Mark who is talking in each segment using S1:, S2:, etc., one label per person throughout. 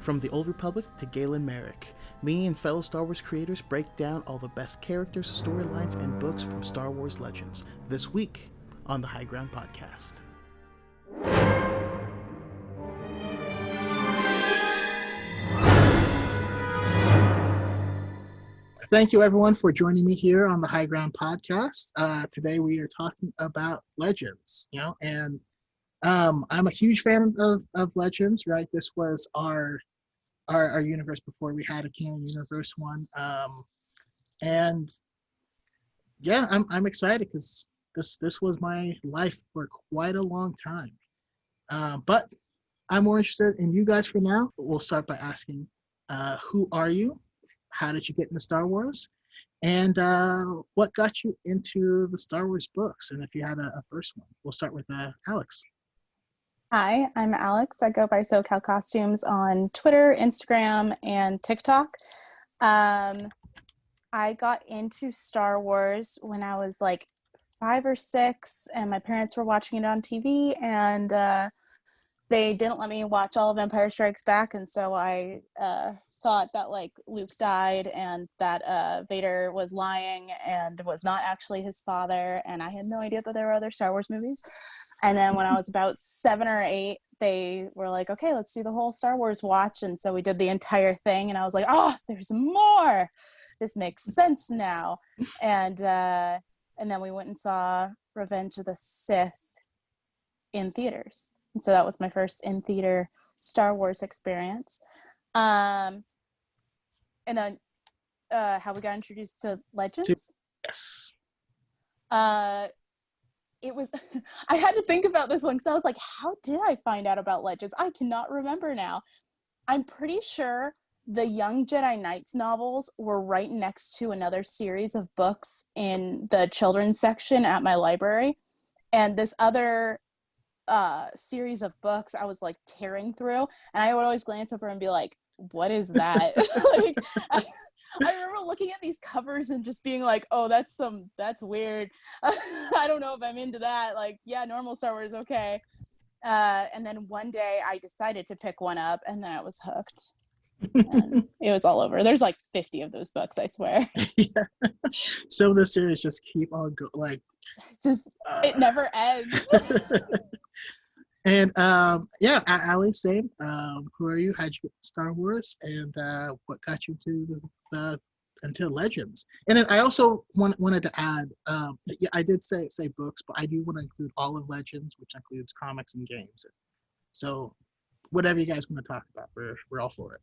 S1: From the Old Republic to Galen Merrick, me and fellow Star Wars creators break down all the best characters, storylines, and books from Star Wars Legends this week on the High Ground Podcast. Thank you, everyone, for joining me here on the High Ground Podcast. Today, we are talking about Legends, and I'm a huge fan of Legends, right? This was our universe before we had a canon universe one, and yeah, I'm excited because this was my life for quite a long time. But I'm more interested in you guys for now. We'll start by asking, who are you? How did you get into Star Wars? And what got you into the Star Wars books? And if you had a first one, we'll start with Alex.
S2: Hi, I'm Alex. I go by SocalCostumes on Twitter, Instagram, and TikTok. I got into Star Wars when I was like 5 or 6, and my parents were watching it on TV, and they didn't let me watch all of Empire Strikes Back, and so I thought that like Luke died and that Vader was lying and was not actually his father, and I had no idea that there were other Star Wars movies. And then when I was about 7 or 8, they were like, okay, let's do the whole Star Wars watch. And so we did the entire thing, and I was like, oh, there's more. This makes sense now. And then we went and saw Revenge of the Sith in theaters. And so that was my first in-theater Star Wars experience. And then how we got introduced to Legends.
S1: Yes.
S2: It was, I had to think about this one because I was like, how did I find out about Legends? I cannot remember now. I'm pretty sure the Young Jedi Knights novels were right next to another series of books in the children's section at my library. And this other series of books I was like tearing through, and I would always glance over and be like, what is that? Like, I remember looking at these covers and just being like, oh, that's weird. I don't know if I'm into that. Like, yeah, normal Star Wars, okay. And then one day I decided to pick one up, and then I was hooked. And it was all over. There's like 50 of those books, I swear.
S1: Yeah. Some of the series just keep on
S2: it never ends.
S1: And yeah, Allie, same. Who are you? How'd you get to Star Wars? And what got you to into Legends? And then I also wanted to add, yeah, I did say books, but I do want to include all of Legends, which includes comics and games. So whatever you guys want to talk about, we're all for it.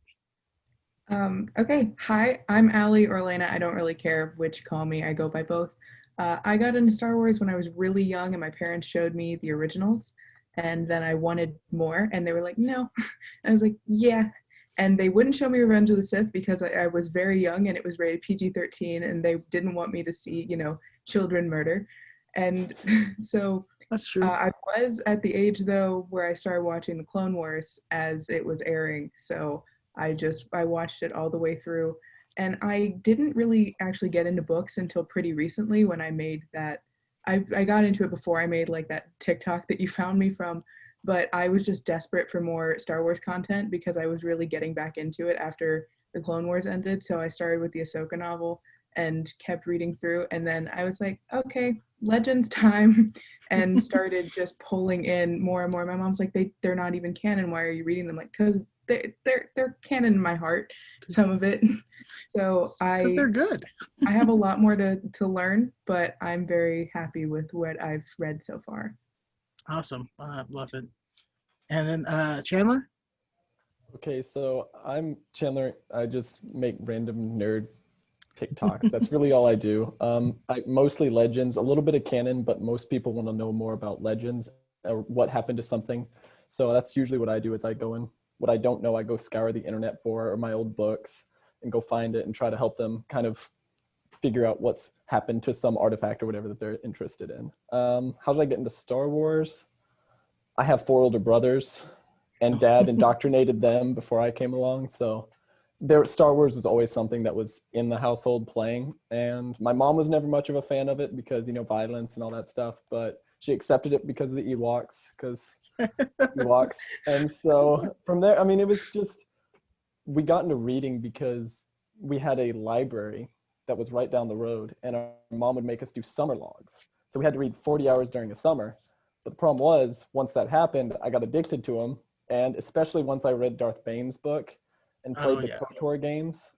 S3: Okay, hi, I'm Allie or Alaina. I don't really care which you call me. I go by both. I got into Star Wars when I was really young, and my parents showed me the originals. And then I wanted more, and they were like, no. And I was like, yeah. And they wouldn't show me Revenge of the Sith because I was very young and it was rated PG-13, and they didn't want me to see, children murder. And so
S1: that's true.
S3: I was at the age, though, where I started watching the Clone Wars as it was airing. So I watched it all the way through. And I didn't really actually get into books until pretty recently when I made that. I got into it before I made like that TikTok that you found me from, but I was just desperate for more Star Wars content because I was really getting back into it after the Clone Wars ended. So I started with the Ahsoka novel and kept reading through. And then I was like, okay, Legends time, and started just pulling in more and more. My mom's like, they're not even canon. Why are you reading them? Like, because they're canon in my heart, some of it. So
S1: they're good.
S3: I have a lot more to learn, but I'm very happy with what I've read so far.
S1: Awesome. Love it. And then Chandler?
S4: Okay, so I'm Chandler. I just make random nerd TikToks. That's really all I do. I mostly Legends, a little bit of canon, but most people want to know more about Legends or what happened to something. So that's usually what I do is I go in, what I don't know, I go scour the internet for, or my old books, and go find it and try to help them kind of figure out what's happened to some artifact or whatever that they're interested in. How did I get into Star Wars? I have 4 older brothers, and Dad indoctrinated them before I came along. So Star Wars was always something that was in the household playing. And my mom was never much of a fan of it because, violence and all that stuff, but she accepted it because of the Ewoks, And so from there, it was just, we got into reading because we had a library that was right down the road, and our mom would make us do summer logs. So we had to read 40 hours during the summer. But the problem was, once that happened, I got addicted to them. And especially once I read Darth Bane's book and played the KOTOR games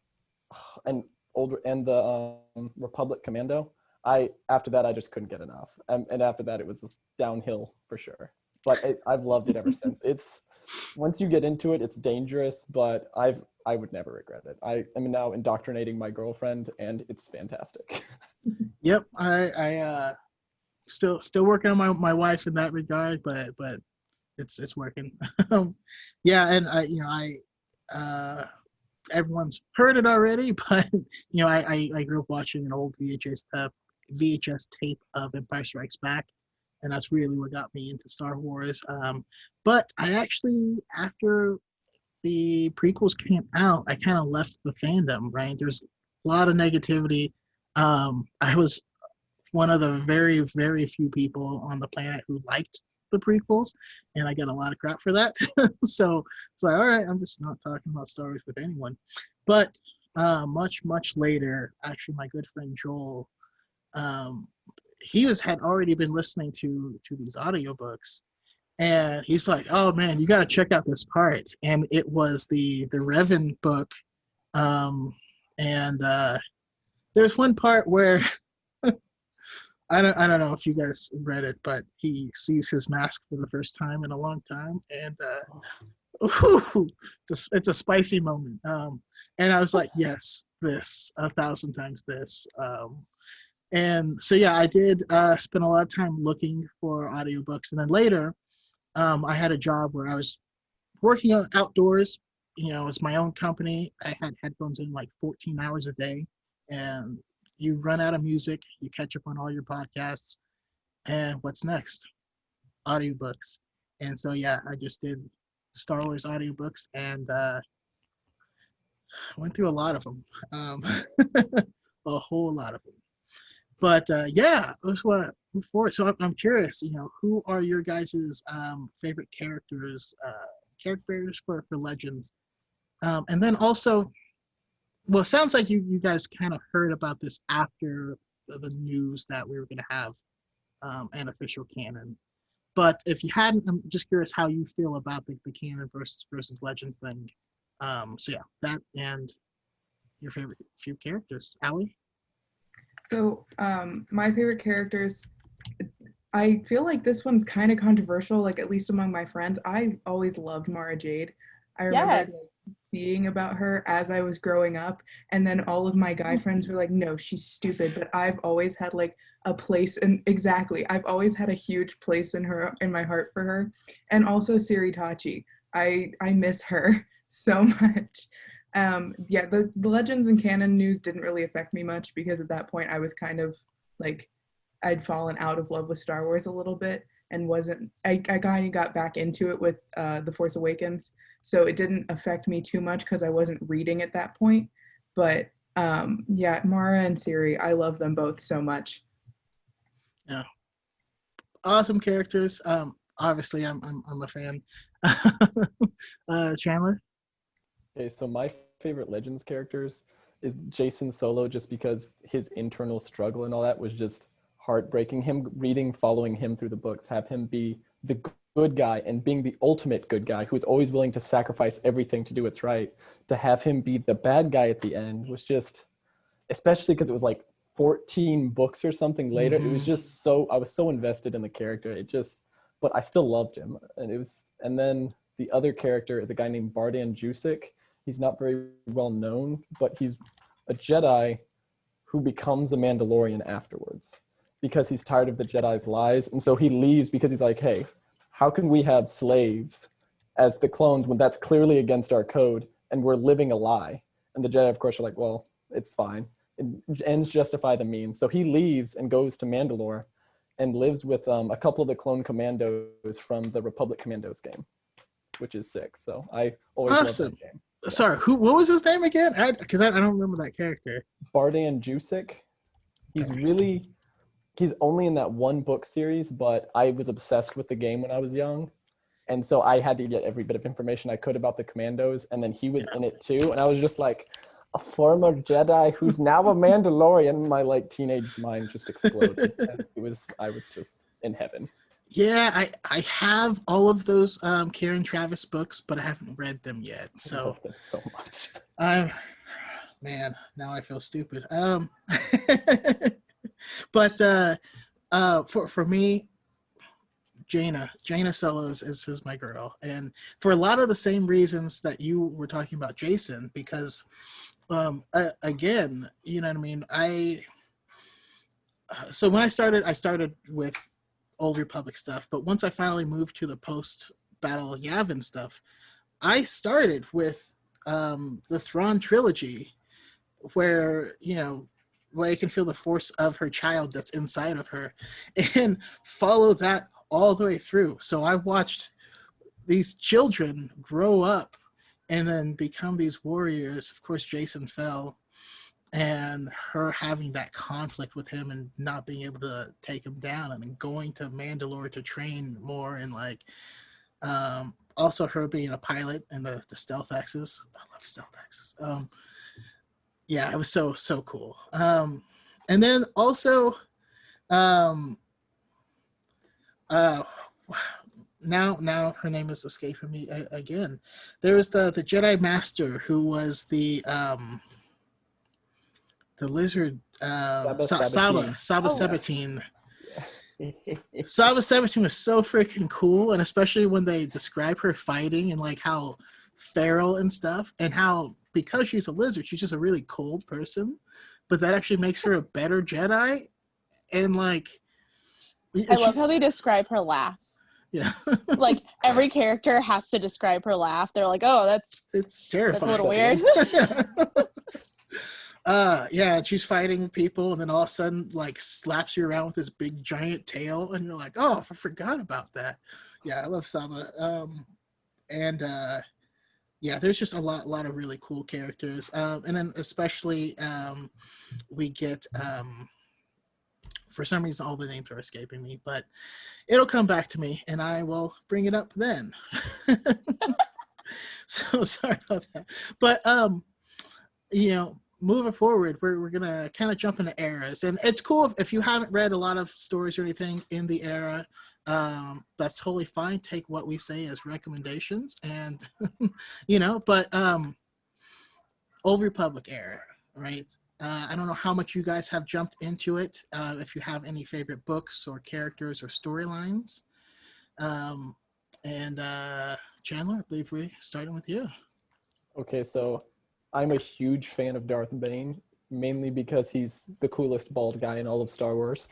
S4: and the Republic Commando, after that, I just couldn't get enough. And after that, it was downhill for sure. But I've loved it ever since. Once you get into it, it's dangerous, but I would never regret it. I am now indoctrinating my girlfriend, and it's fantastic.
S1: Yep, I still working on my wife in that regard, but it's working. Yeah, and everyone's heard it already, but I grew up watching an old VHS tape of Empire Strikes Back, and that's really what got me into Star Wars. But I actually, after the prequels came out, I kind of left the fandom, right? There's a lot of negativity. I was one of the very, very few people on the planet who liked the prequels, and I get a lot of crap for that. So it's like, all right, I'm just not talking about Star Wars with anyone. But much later, actually, my good friend Joel, had already been listening to these audiobooks, and he's like, oh man, you got to check out this part. And it was the Revan book, and there's one part where I don't know if you guys read it, but he sees his mask for the first time in a long time, and it's a spicy moment. And I was like, yes, this 1,000 times this. And so yeah, I did spend a lot of time looking for audiobooks, and then later, I had a job where I was working outdoors. It's my own company. I had headphones in like 14 hours a day, and you run out of music, you catch up on all your podcasts, and what's next? Audiobooks. And so yeah, I just did Star Wars audiobooks, and went through a lot of them, a whole lot of them. But yeah, I just want to move forward. So I'm curious, who are your guys' favorite characters for Legends? And then also, well, it sounds like you guys kind of heard about this after the news that we were going to have an official canon. But if you hadn't, I'm just curious how you feel about the canon versus Legends thing. So yeah, that and your favorite few characters. Allie?
S3: So my favorite characters, I feel like this one's kind of controversial, like at least among my friends. I always loved Mara Jade. I remember like, seeing about her as I was growing up, and then all of my guy friends were like, no, she's stupid. But I've always had like a place, and exactly, I've always had a huge place in my heart for her. And also Siri Tachi. I miss her so much. Yeah, the Legends and canon news didn't really affect me much because at that point I was kind of like, I'd fallen out of love with Star Wars a little bit, and I kind of got back into it with The Force Awakens, so it didn't affect me too much because I wasn't reading at that point. But yeah, Mara and Siri, I love them both so much.
S1: Yeah, awesome characters. Obviously, I'm a fan. Chandler?
S4: Okay, so my favorite Legends characters is Jason Solo, just because his internal struggle and all that was just heartbreaking. Following him through the books, have him be the good guy and being the ultimate good guy who's always willing to sacrifice everything to do what's right, to have him be the bad guy at the end was just, especially because it was like 14 books or something later, it was just so, I was so invested in the character, but I still loved him. And then the other character is a guy named Bardan Jusik. He's not very well known, but he's a Jedi who becomes a Mandalorian afterwards because he's tired of the Jedi's lies. And so he leaves because he's like, hey, how can we have slaves as the clones when that's clearly against our code and we're living a lie? And the Jedi, of course, are like, well, it's fine. Ends justify the means. So he leaves and goes to Mandalore and lives with a couple of the clone commandos from the Republic Commandos game, which is sick. So I always love that game. Yeah.
S1: Sorry, what was his name again? Because I don't remember that character.
S4: Bardan Jusik. He's only in that one book series, but I was obsessed with the game when I was young. And so I had to get every bit of information I could about the commandos, and then he was in it too. And I was just like, a former Jedi who's now a Mandalorian. My like teenage mind just exploded. And I was just in heaven.
S1: Yeah, I have all of those Karen Travis books, but I haven't read them yet.
S4: I
S1: So
S4: love them so much.
S1: Man, now I feel stupid. But for me, Jaina Solo is my girl, and for a lot of the same reasons that you were talking about Jason, because again, you know what I mean. So when I started with Old Republic stuff, but once I finally moved to the post battle Yavin stuff, I started with the Thrawn trilogy, where Leia can feel the force of her child that's inside of her, and follow that all the way through. So I watched these children grow up and then become these warriors. Of course, Jason fell, and her having that conflict with him and not being able to take him down, and then going to Mandalore to train more, and like also her being a pilot and the stealth X's. I love stealth X's. Yeah, it was so cool. And then also now her name is escaping me again. There was the Jedi Master who was the lizard, Saba Sabatine. Saba Sabatine was so freaking cool, and especially when they describe her fighting and like how feral and stuff, and how because she's a lizard, she's just a really cold person, but that actually makes her a better Jedi. And like,
S2: I love how they describe her laugh.
S1: Yeah.
S2: Like every character has to describe her laugh. They're like, oh,
S1: it's terrifying.
S2: That's a little weird.
S1: Yeah, and she's fighting people, and then all of a sudden, like, slaps you around with this big giant tail, and you're like, oh, I forgot about that. Yeah, I love Saba. Yeah, there's just a lot of really cool characters. And then especially we get for some reason all the names are escaping me, but it'll come back to me and I will bring it up then. So sorry about that. But moving forward, we're gonna kind of jump into eras, and it's cool if you haven't read a lot of stories or anything in the era. That's totally fine. Take what we say as recommendations, and but Old Republic era, right? I don't know how much you guys have jumped into it. If you have any favorite books or characters or storylines, and Chandler, I believe we're starting with you.
S4: Okay, so I'm a huge fan of Darth Bane, mainly because he's the coolest bald guy in all of Star Wars.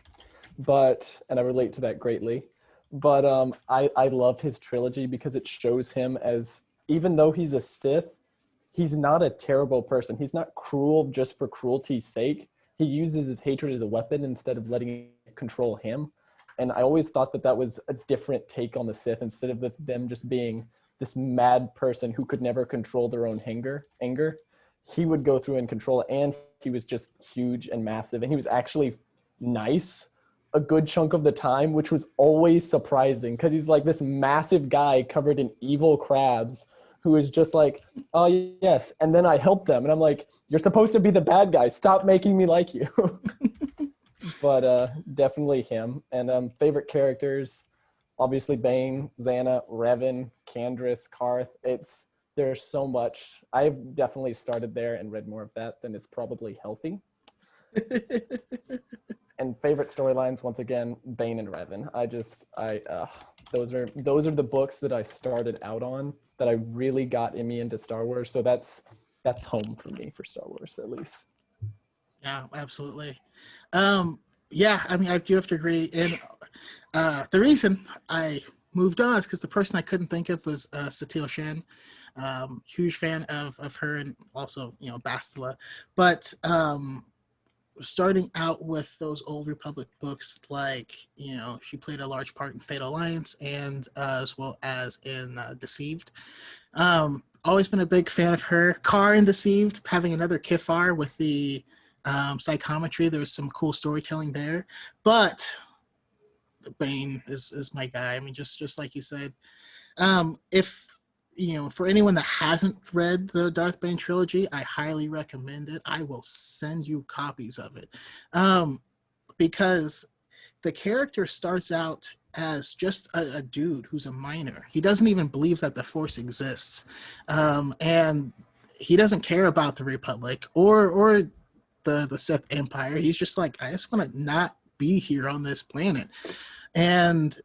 S4: And I relate to that greatly. But I love his trilogy because it shows him as, even though he's a Sith, he's not a terrible person. He's not cruel just for cruelty's sake. He uses his hatred as a weapon instead of letting it control him. And I always thought that was a different take on the Sith, instead of them just being this mad person who could never control their own anger. He would go through and control it, and he was just huge and massive, and he was actually nice a good chunk of the time, which was always surprising because he's like this massive guy covered in evil crabs who is just like, oh yes, and then I help them, and I'm like, you're supposed to be the bad guy, stop making me like you. But definitely him. And favorite characters, obviously Bane, Xana, Revan, Candrass, Karth. There's so much. I've definitely started there and read more of that than is probably healthy. And favorite storylines, once again, Bane and Revan. Those are the books that I started out on that I really got me into Star Wars. So that's home for me for Star Wars, at least.
S1: Yeah, absolutely. Yeah, I mean, I do have to agree. And the reason I moved on is because the person I couldn't think of was Satele Shan. Huge fan of her, and also Bastila. But starting out with those Old Republic books, like she played a large part in Fatal Alliance, and as well as in Deceived. Always been a big fan of her. Car in Deceived, having another Kifar with the psychometry. There's some cool storytelling there, but Bane is my guy. I mean, just like you said, If for anyone that hasn't read the Darth Bane trilogy, I highly recommend it. I will send you copies of it, because the character starts out as just a dude who's a miner. He doesn't even believe that the Force exists, and he doesn't care about the Republic or the Sith Empire. He's just like, I just want to not be here on this planet. And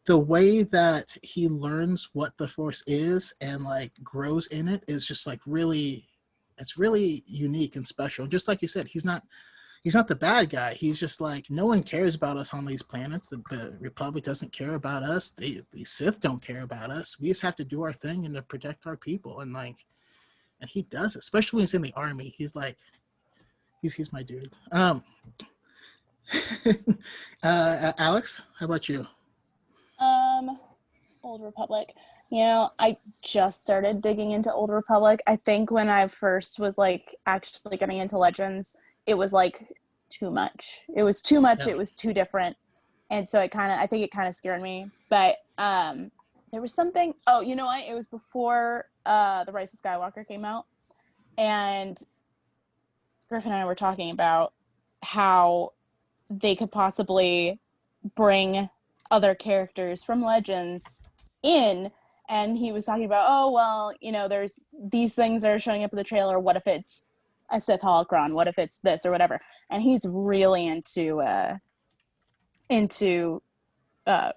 S1: the way that he learns what the Force is and like grows in it is just like it's really unique and special. Just like you said, he's not the bad guy. He's just like, no one cares about us on these planets. The Republic doesn't care about us. The Sith don't care about us. We just have to do our thing and to protect our people. And he does it, especially when he's in the army. He's like, he's my dude. Alex, how about you?
S2: Old Republic. I just started digging into Old Republic. I think when I first was like actually getting into Legends, it was like too much. It was too much. Yeah. It was too different. And so I think it kind of scared me. But there was something, you know what? It was before The Rise of Skywalker came out. And Griffin and I were talking about how they could possibly bring other characters from Legends in, and he was talking about, there's these things that are showing up in the trailer. What if it's a Sith holocron? What if it's this or whatever? And he's really into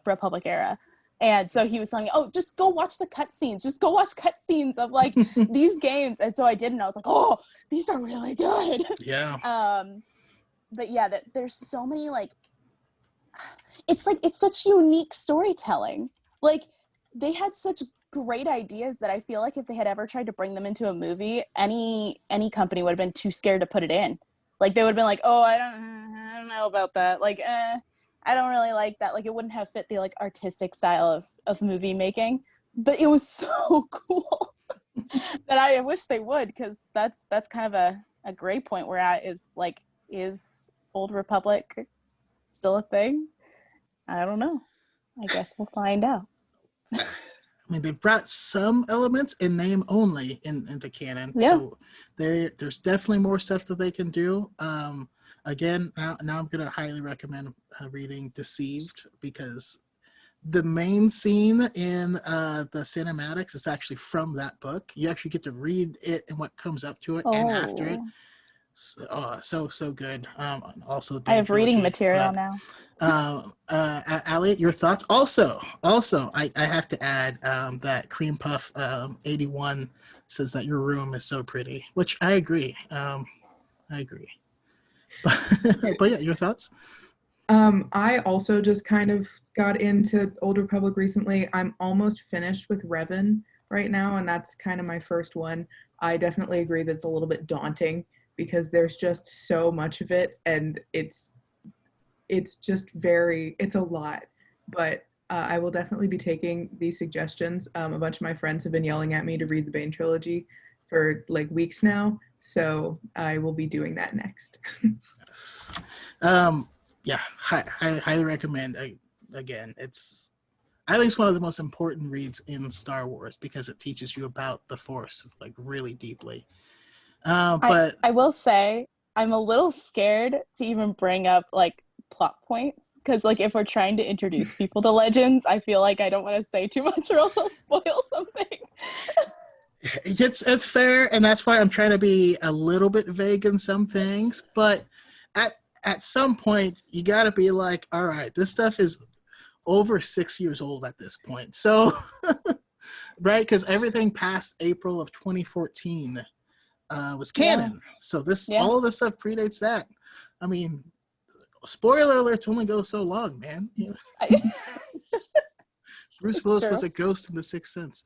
S2: Republic era. And so he was telling me, just go watch the cutscenes. Just go watch cutscenes of like these games. And so I did, and I was like, these are really good.
S1: Yeah.
S2: But yeah, there's so many like, it's such unique storytelling. Like they had such great ideas that I feel like if they had ever tried to bring them into a movie, any company would have been too scared to put it in. Like they would have been like, I don't know about that. Like, I don't really like that. Like it wouldn't have fit the like artistic style of movie making. But it was so cool that I wish they would, because that's kind of a great point we're at, is Old Republic still a thing? I don't know. I guess we'll find out.
S1: I mean, they've brought some elements in name only into canon.
S2: Yeah.
S1: So there's definitely more stuff that they can do. Again, now I'm going to highly recommend reading Deceived, because the main scene in the cinematics is actually from that book. You actually get to read it and what comes up to it and after it. So good. Also,
S2: I have reading material now.
S1: Elliot, your thoughts? Also, I have to add that Cream Puff 81 says that your room is so pretty, which I agree. But yeah, your thoughts?
S3: I also just kind of got into Old Republic recently. I'm almost finished with Revan right now, and that's kind of my first one. I definitely agree that it's a little bit daunting because there's just so much of it, and it's just it's a lot. But I will definitely be taking these suggestions. A bunch of my friends have been yelling at me to read the Bane trilogy for like weeks now, so I will be doing that next.
S1: Yes. Yeah, highly recommend. Again, I think it's one of the most important reads in Star Wars because it teaches you about the Force like really deeply. But
S2: I will say I'm a little scared to even bring up like plot points, because like if we're trying to introduce people to Legends, I feel like I don't want to say too much or else I'll spoil something.
S1: It's fair, and that's why I'm trying to be a little bit vague in some things, but at some point you got to be like, all right, this stuff is over 6 years old at this point, so right, because everything past April of 2014 was canon. Yeah. So all of this stuff predates that. I mean, spoiler alerts only go so long, man. You know? Bruce Willis was a ghost in The Sixth Sense.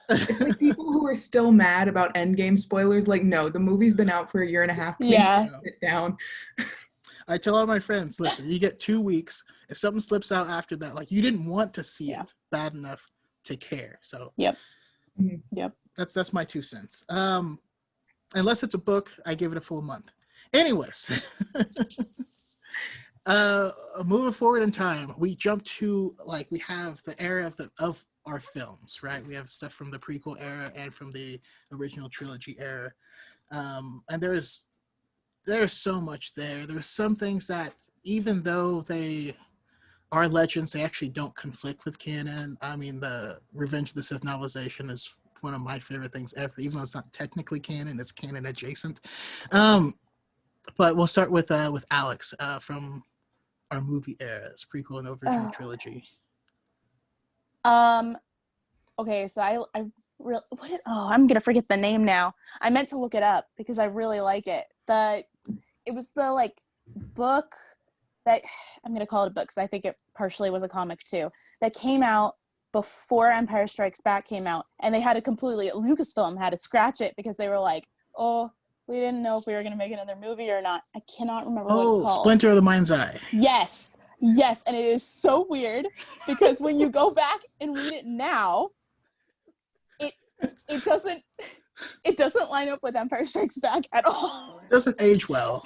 S3: It's like people who are still mad about Endgame spoilers, like, no, the movie's been out for a year and a half. Please sit down.
S1: I tell all my friends, listen, you get 2 weeks. If something slips out after that, like you didn't want to see it bad enough to care. So
S2: yep.
S1: That's my 2 cents. Unless it's a book, I give it a full month. Anyways, Moving forward in time, we jump to like we have the era of our films, right? We have stuff from the prequel era and from the original trilogy era. And there's so much there. There's some things that even though they are legends, they actually don't conflict with canon. I mean, the Revenge of the Sith novelization is one of my favorite things ever, even though it's not technically canon, it's canon adjacent. But we'll start with Alex from our movie eras, prequel and original trilogy.
S2: Okay, so I really I'm gonna forget the name now. I meant to look it up because I really like it. It was the like book that I'm gonna call it a book because I think it partially was a comic too, that came out before Empire Strikes Back came out, and they had to completely, Lucasfilm had to scratch it because they were like, oh, we didn't know if we were going to make another movie or not. I cannot remember what it's called.
S1: Splinter of the Mind's Eye.
S2: Yes, and it is so weird because when you go back and read it now, it doesn't line up with Empire Strikes Back at all.
S1: It doesn't age well.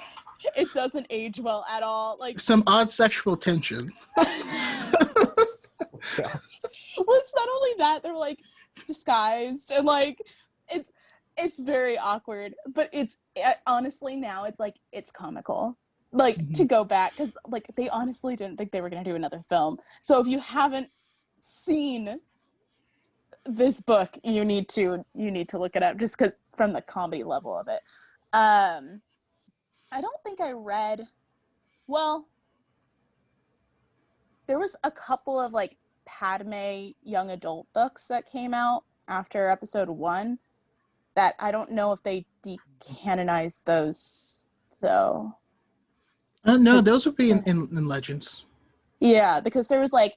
S2: It doesn't age well at all. Like
S1: some odd sexual tension.
S2: Well, it's not only that, they're like disguised and like it's very awkward, but it's honestly now it's like it's comical, like to go back because like they honestly didn't think they were going to do another film. So if you haven't seen this book, you need to look it up just because from the comedy level of it. I don't think I read, well, there was a couple of like Padme young adult books that came out after episode 1 that I don't know if they decanonized those though.
S1: No, those would be in Legends.
S2: Yeah, because there was like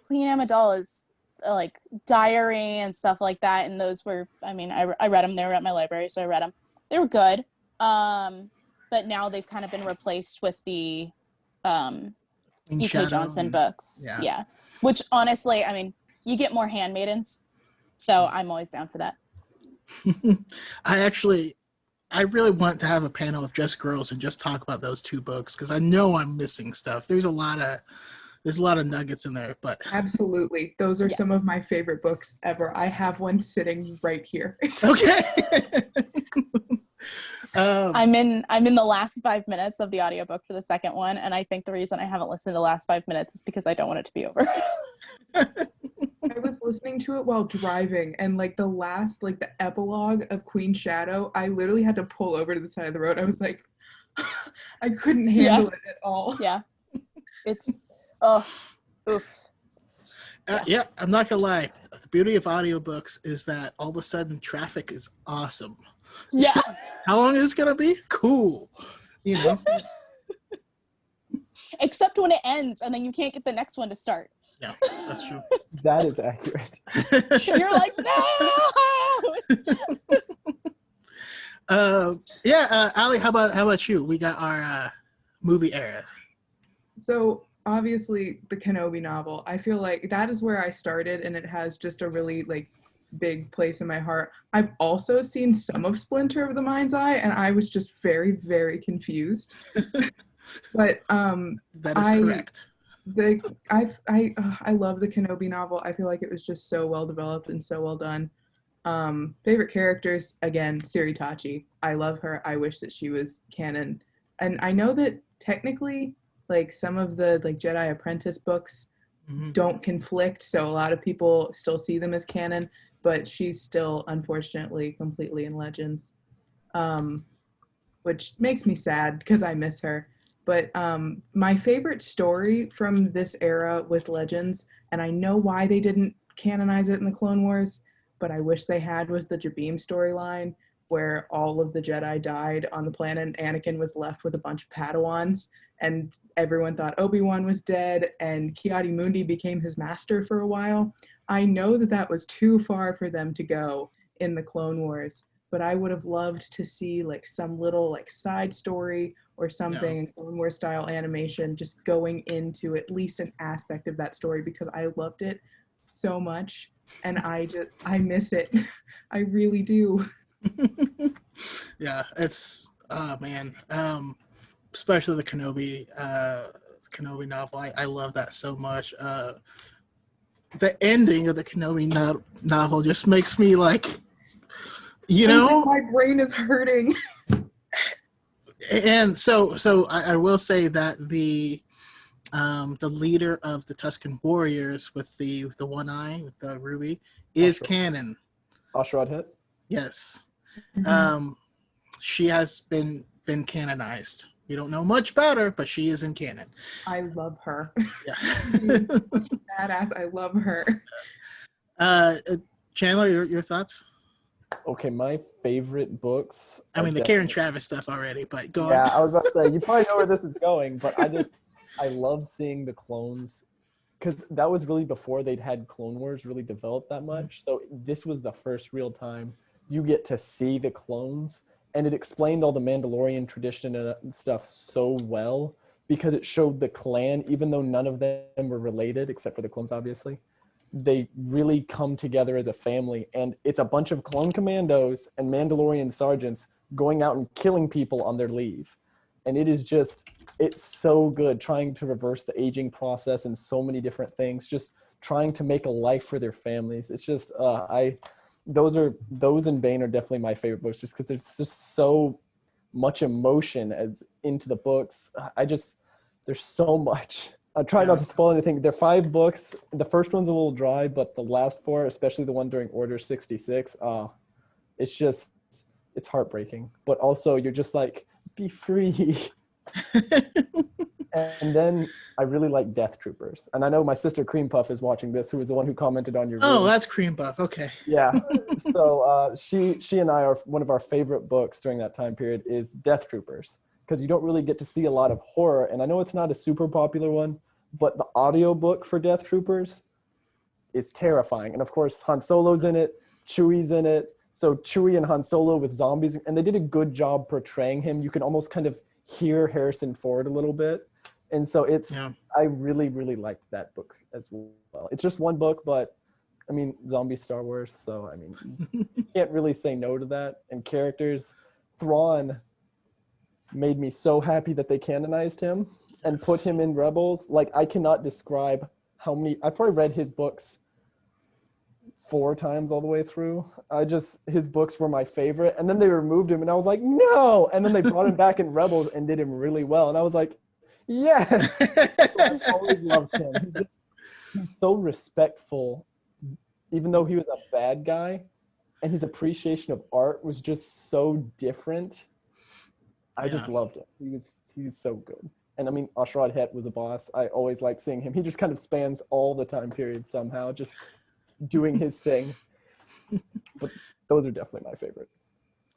S2: Queen Amidala's like diary and stuff like that, and those were, I mean, I read them. They were at my library, so I read them. They were good. But now they've kind of been replaced with the E.K. Johnson books. Yeah. Which honestly, I mean, you get more handmaidens, so I'm always down for that.
S1: I really want to have a panel of just girls and just talk about those 2 books because I know I'm missing stuff. There's a lot of nuggets in there, but
S3: absolutely, those are some of my favorite books ever. I have one sitting right here.
S1: Okay.
S2: I'm in the last 5 minutes of the audiobook for the second one, and I think the reason I haven't listened to the last 5 minutes is because I don't want it to be over.
S3: I was listening to it while driving, and like the epilogue of Queen Shadow, I literally had to pull over to the side of the road. I was like, I couldn't handle it at all.
S2: Yeah. It's oof.
S1: Yeah, I'm not gonna lie. The beauty of audiobooks is that all of a sudden traffic is awesome.
S2: Yeah.
S1: How long is this gonna be? Cool. You know.
S2: Except when it ends and then you can't get the next one to start.
S1: Yeah, that's true.
S4: That is accurate.
S2: You're like, no.
S1: Ali, how about you? We got our movie era.
S3: So obviously the Kenobi novel, I feel like that is where I started, and it has just a really like big place in my heart. I've also seen some of Splinter of the Mind's Eye, and I was just very, very confused. But
S1: that is correct.
S3: I love the Kenobi novel. I feel like it was just so well developed and so well done. Favorite characters, again, Siritachi. I love her. I wish that she was canon. And I know that technically, like some of the like Jedi Apprentice books don't conflict, so a lot of people still see them as canon, but she's still unfortunately completely in Legends, which makes me sad because I miss her. But my favorite story from this era with Legends, and I know why they didn't canonize it in the Clone Wars, but I wish they had, was the Jabim storyline, where all of the Jedi died on the planet and Anakin was left with a bunch of Padawans, and everyone thought Obi-Wan was dead, and Ki-Adi-Mundi became his master for a while. I know that that was too far for them to go in the Clone Wars, but I would have loved to see like some little like side story or something in Clone Wars style animation just going into at least an aspect of that story, because I loved it so much and I miss it. I really do.
S1: Yeah, it's man. especially the Kenobi novel. I love that so much. The ending of the Kenobi novel just makes me like, you know,
S3: my brain is hurting.
S1: And so I will say that the leader of the Tuscan warriors with the one eye with the ruby is canon.
S4: Ashrad Het?
S1: Yes.
S3: Mhm.
S1: She has been canonized. We don't know much about her, but she is in canon.
S3: I love her.
S1: Yeah.
S3: Badass. I love her.
S1: Chandler, your thoughts?
S4: Okay, my favorite books.
S1: I mean, the Karen Travis stuff already, but go on.
S4: Yeah, I was about to say, you probably know where this is going, but I love seeing the clones, because that was really before they'd had Clone Wars really developed that much. So this was the first real time you get to see the clones, and it explained all the Mandalorian tradition and stuff so well, because it showed the clan, even though none of them were related, except for the clones, obviously. They really come together as a family, and it's a bunch of clone commandos and Mandalorian sergeants going out and killing people on their leave. And it's so good, trying to reverse the aging process and so many different things, just trying to make a life for their families. It's just those and Bane are definitely my favorite books, just because there's just so much emotion as into the books. There's so much. I try not to spoil anything. They're 5 books. The first one's a little dry, but the last 4, especially the one during Order 66, it's heartbreaking. But also, you're just like, be free. And then I really like Death Troopers. And I know my sister Cream Puff is watching this, who was the one who commented on your
S1: Oh,
S4: room.
S1: that's Cream Puff. Okay.
S4: Yeah. So she and I are one of our favorite books during that time period is Death Troopers, because you don't really get to see a lot of horror. And I know it's not a super popular one, but the audiobook for Death Troopers is terrifying. And of course, Han Solo's in it, Chewie's in it. So Chewie and Han Solo with zombies, and they did a good job portraying him. You can almost kind of hear Harrison Ford a little bit. And so I really, really liked that book as well. It's just one book, but I mean, zombie Star Wars. So, I mean, you can't really say no to that. And characters, Thrawn made me so happy that they canonized him and put him in Rebels. Like, I cannot describe how many, I probably read his books 4 times all the way through. His books were my favorite. And then they removed him and I was like, no. And then they brought him back in Rebels and did him really well. And I was like, yes. So I've always loved him. He's so respectful, even though he was a bad guy, and his appreciation of art was just so different. I just loved him. He's so good. And I mean, Ashrad Het was a boss. I always like seeing him. He just kind of spans all the time period somehow, just doing his thing. But those are definitely my favorite.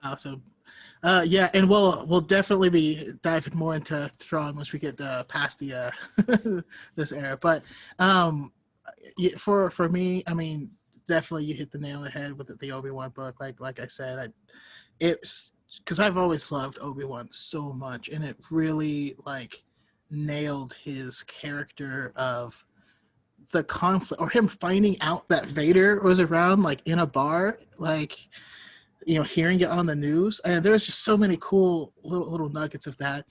S1: Awesome. Yeah, and we'll definitely be diving more into Thrawn once we get past the this era. But for me, I mean, definitely you hit the nail on the head with the Obi-Wan book. Like I said, it's because I've always loved Obi-Wan so much, and it really like nailed his character of the conflict, or him finding out that Vader was around, like in a bar, like, you know, hearing it on the news. And there's just so many cool little nuggets of that.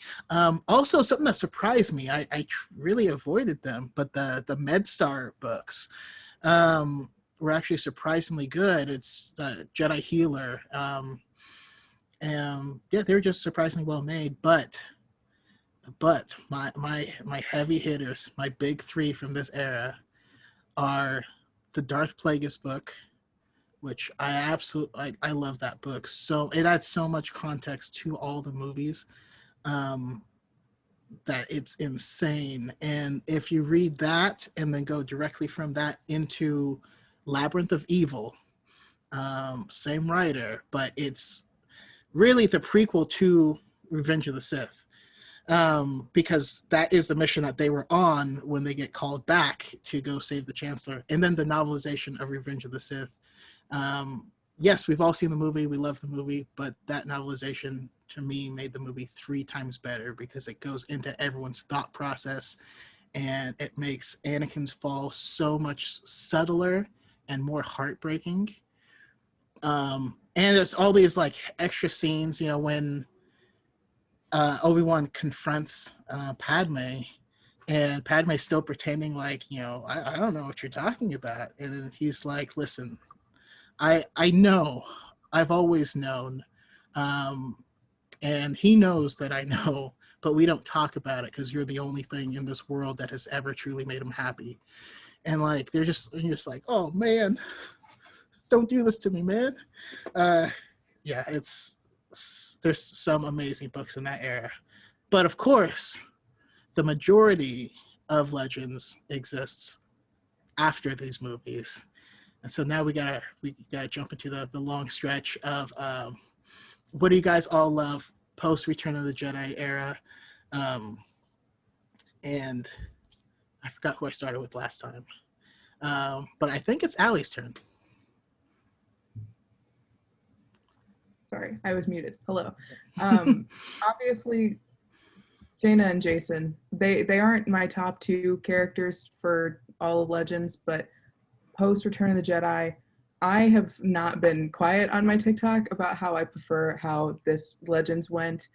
S1: Also, something that surprised me, I really avoided them, but the MedStar books were actually surprisingly good. It's the Jedi Healer. And yeah, they're just surprisingly well made. But my heavy hitters, my big 3 from this era, are the Darth Plagueis book, which I love that book. So it adds so much context to all the movies that it's insane. And if you read that and then go directly from that into Labyrinth of Evil, same writer, but it's really the prequel to Revenge of the Sith. Because that is the mission that they were on when they get called back to go save the Chancellor. And then the novelization of Revenge of the Sith. Yes, we've all seen the movie. We love the movie, but that novelization to me made the movie 3 times better, because it goes into everyone's thought process and it makes Anakin's fall so much subtler and more heartbreaking. And there's all these like extra scenes, you know, when Obi-Wan confronts Padme, and Padme's still pretending like, I don't know what you're talking about. And then he's like, listen, I know, I've always known, and he knows that I know, but we don't talk about it because you're the only thing in this world that has ever truly made him happy. And like, you're just like, oh man, don't do this to me, man. Yeah, there's some amazing books in that era, but of course, the majority of Legends exists after these movies, and so now we gotta jump into the long stretch of what do you guys all love post Return of the Jedi era, and I forgot who I started with last time, but I think it's Allie's turn.
S3: Sorry, I was muted. Hello. Obviously, Jaina and Jason, they aren't my top two characters for all of Legends, but post Return of the Jedi, I have not been quiet on my TikTok about how I prefer how this Legends went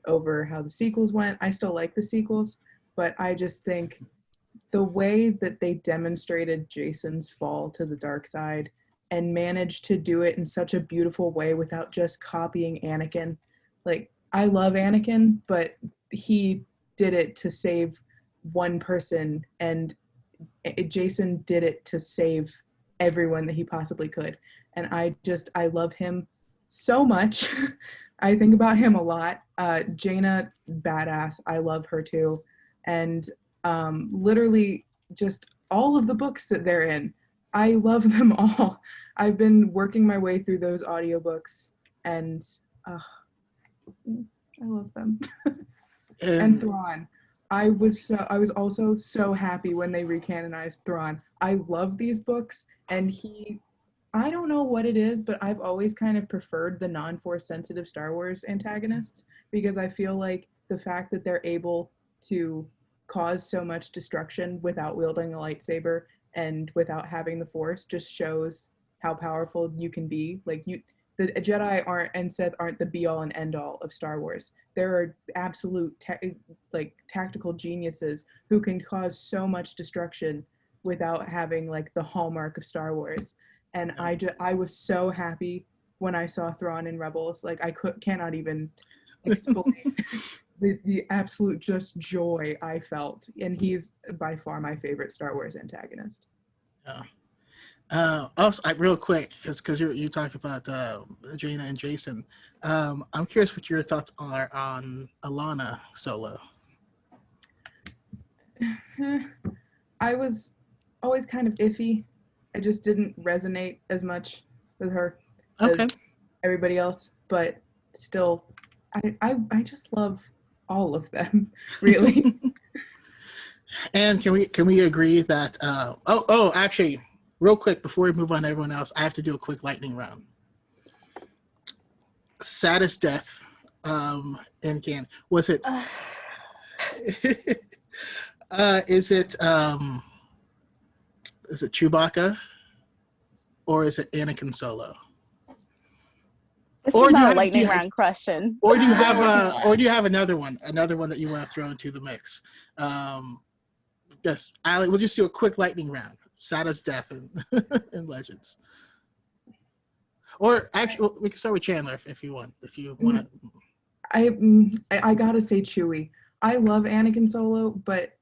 S3: over how the sequels went. I still like the sequels, but I just think the way that they demonstrated Jason's fall to the dark side and managed to do it in such a beautiful way without just copying Anakin. Like, I love Anakin, but he did it to save one person, and Jason did it to save everyone that he possibly could. And I love him so much. I think about him a lot. Jaina, badass. I love her too. And literally just all of the books that they're in, I love them all. I've been working my way through those audiobooks, and I love them. And Thrawn. I was also so happy when they recanonized Thrawn. I love these books, and I don't know what it is, but I've always kind of preferred the non-force sensitive Star Wars antagonists, because I feel like the fact that they're able to cause so much destruction without wielding a lightsaber and without having the force just shows how powerful you can be. Like, the Jedi and Sith aren't the be all and end all of Star Wars. There are absolute tactical geniuses who can cause so much destruction without having like the hallmark of Star Wars. And I was so happy when I saw Thrawn in Rebels. Like, cannot even explain the absolute just joy I felt. And he's by far my favorite Star Wars antagonist.
S1: Yeah. Also, real quick, because you talk about Jaina and Jason, I'm curious what your thoughts are on Alana Solo.
S3: I was always kind of iffy. I just didn't resonate as much with her as everybody else, but still, I just love all of them, really.
S1: And can we agree that actually, real quick before we move on to everyone else, I have to do a quick lightning round. Saddest death in canon. Was it is it Chewbacca, or is it Anakin Solo?
S2: This is not a lightning round question.
S1: Or do you have another one that you want to throw into the mix? Yes, Ali, we'll just do a quick lightning round. Saddest death in Legends. Or actually, we can start with Chandler if you want. If you want to.
S3: I gotta say Chewie. I love Anakin Solo, but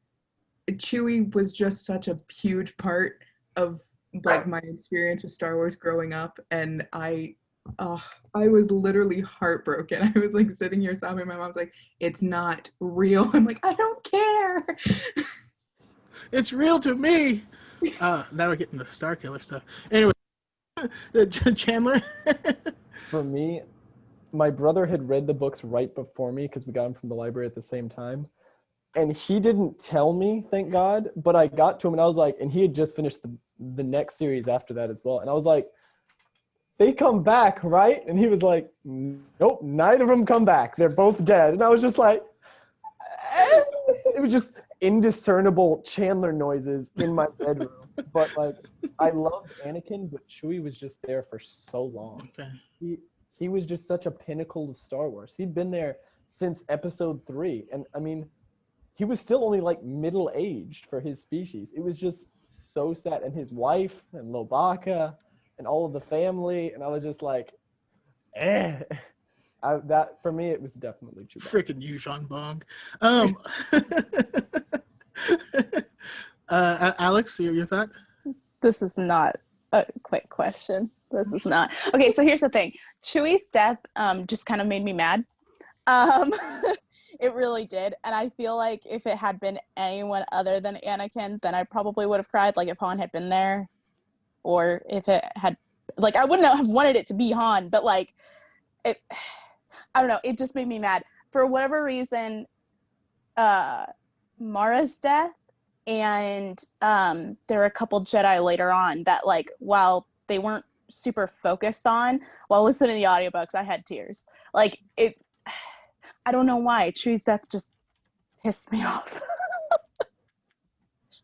S3: Chewie was just such a huge part of like my experience with Star Wars growing up, and I was literally heartbroken. I was like sitting here sobbing. My mom's like, "It's not real." I'm like, "I don't care."
S1: It's real to me. Now we're getting the Star Killer stuff. Anyway, Chandler.
S4: For me, my brother had read the books right before me because we got them from the library at the same time. And he didn't tell me, thank God, but I got to him and I was like, and he had just finished the next series after that as well. And I was like, they come back, right? And he was like, nope, neither of them come back. They're both dead. And I was just like, it was just indiscernible Chandler noises in my bedroom. But like, I loved Anakin, but Chewie was just there for so long.
S1: Okay.
S4: He was just such a pinnacle of Star Wars. He'd been there since episode 3. And I mean, he was still only like middle-aged for his species. It was just so sad. And his wife and Lobaka and all of the family. And I was just like, that for me, it was definitely Chewbacca.
S1: Freaking Yuuzhan Vong. Alex, your thought?
S2: This is not a quick question. This is not. Okay, so here's the thing. Chewie's death just kind of made me mad. It really did. And I feel like if it had been anyone other than Anakin, then I probably would have cried, like if Han had been there. Or if it had, like, I wouldn't have wanted it to be Han, but like, I don't know, it just made me mad. For whatever reason, Mara's death, and there were a couple Jedi later on that, like, while they weren't super focused on, while listening to the audiobooks, I had tears. Like, I don't know why. Chewie's death just pissed me off.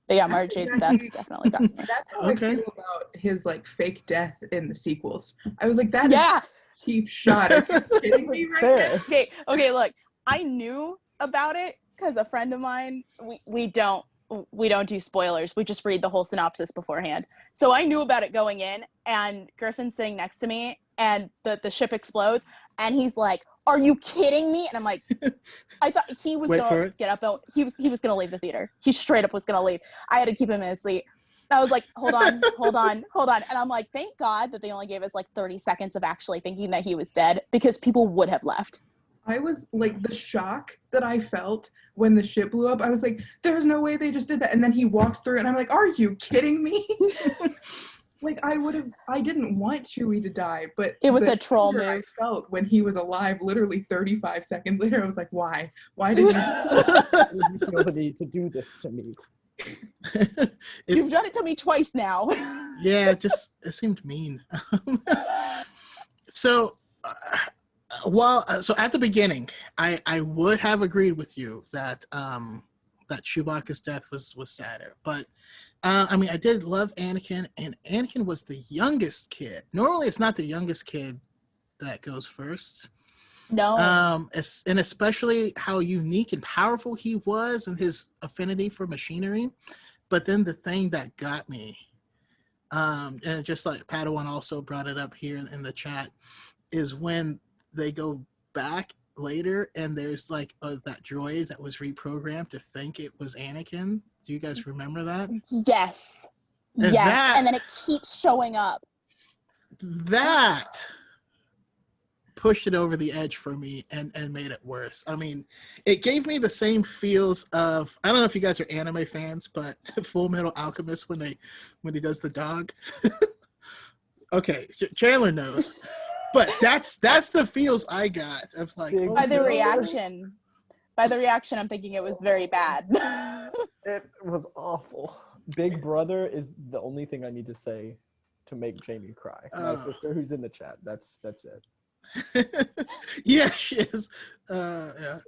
S2: But yeah, Mara Jade's death definitely got me.
S3: That's how
S1: Okay.
S3: I feel about his like fake death in the sequels. I was like, that
S2: Yeah.
S3: is a cheap shot. Are you kidding me right now?
S2: Okay, look, I knew about it because a friend of mine, we don't do spoilers. We just read the whole synopsis beforehand. So I knew about it going in, and Griffin's sitting next to me, and the ship explodes, and he's like, "Are you kidding me?" And I'm like, I thought he was gonna get up. He was gonna leave the theater. He straight up was gonna leave. I had to keep him in his seat. I was like, hold on. And I'm like, thank God that they only gave us like 30 seconds of actually thinking that he was dead, because people would have left.
S3: I was like, the shock that I felt when the ship blew up, I was like, there's no way they just did that. And then he walked through, and I'm like, are you kidding me? Like, I didn't want Chewie to die, but
S2: It was
S3: the
S2: a troll
S3: anger I
S2: move.
S3: felt when he was alive, literally 35 seconds later, I was like, why? Why did you?
S4: You feel the need to do this to me.
S2: You've done it to me twice now.
S1: Yeah, it seemed mean. So at the beginning, I would have agreed with you that that Chewbacca's death was sadder, but I mean, I did love Anakin, and Anakin was the youngest kid. Normally, it's not the youngest kid that goes first.
S2: No.
S1: And especially how unique and powerful he was, and his affinity for machinery. But then the thing that got me, and just like Padawan also brought it up here in the chat, is when they go back later and there's like that droid that was reprogrammed to think it was Anakin. Do you guys remember that?
S2: Yes.
S1: And
S2: yes. And then it keeps showing up.
S1: That pushed it over the edge for me and made it worse. I mean, it gave me the same feels of, I don't know if you guys are anime fans, but Full Metal Alchemist when he does the dog. Okay, Chandler knows. But that's the feels I got of like,
S2: by the reaction, I'm thinking it was very bad.
S4: It was awful. Big Brother is the only thing I need to say to make Jamie cry. My sister who's in the chat. That's it.
S1: Yeah, she is. Yeah.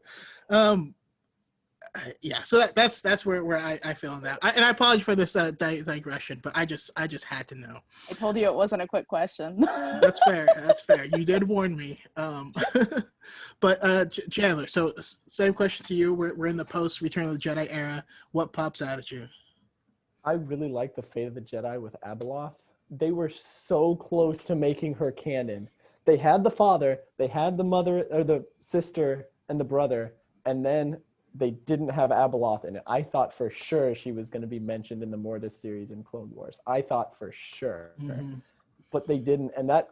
S1: Yeah. So that's where I feel on that. And I apologize for this digression, but I just had to know.
S2: I told you it wasn't a quick question.
S1: That's fair. That's fair. You did warn me. But Chandler, so same question to you. We're in the post Return of the Jedi era. What pops out at you?
S4: I really like the Fate of the Jedi with Abeloth. They were so close to making her canon. They had the father, they had the mother or the sister and the brother, and then they didn't have Abeloth in it. I thought for sure she was going to be mentioned in the Mortis series in Clone Wars. I thought for sure, but they didn't, and that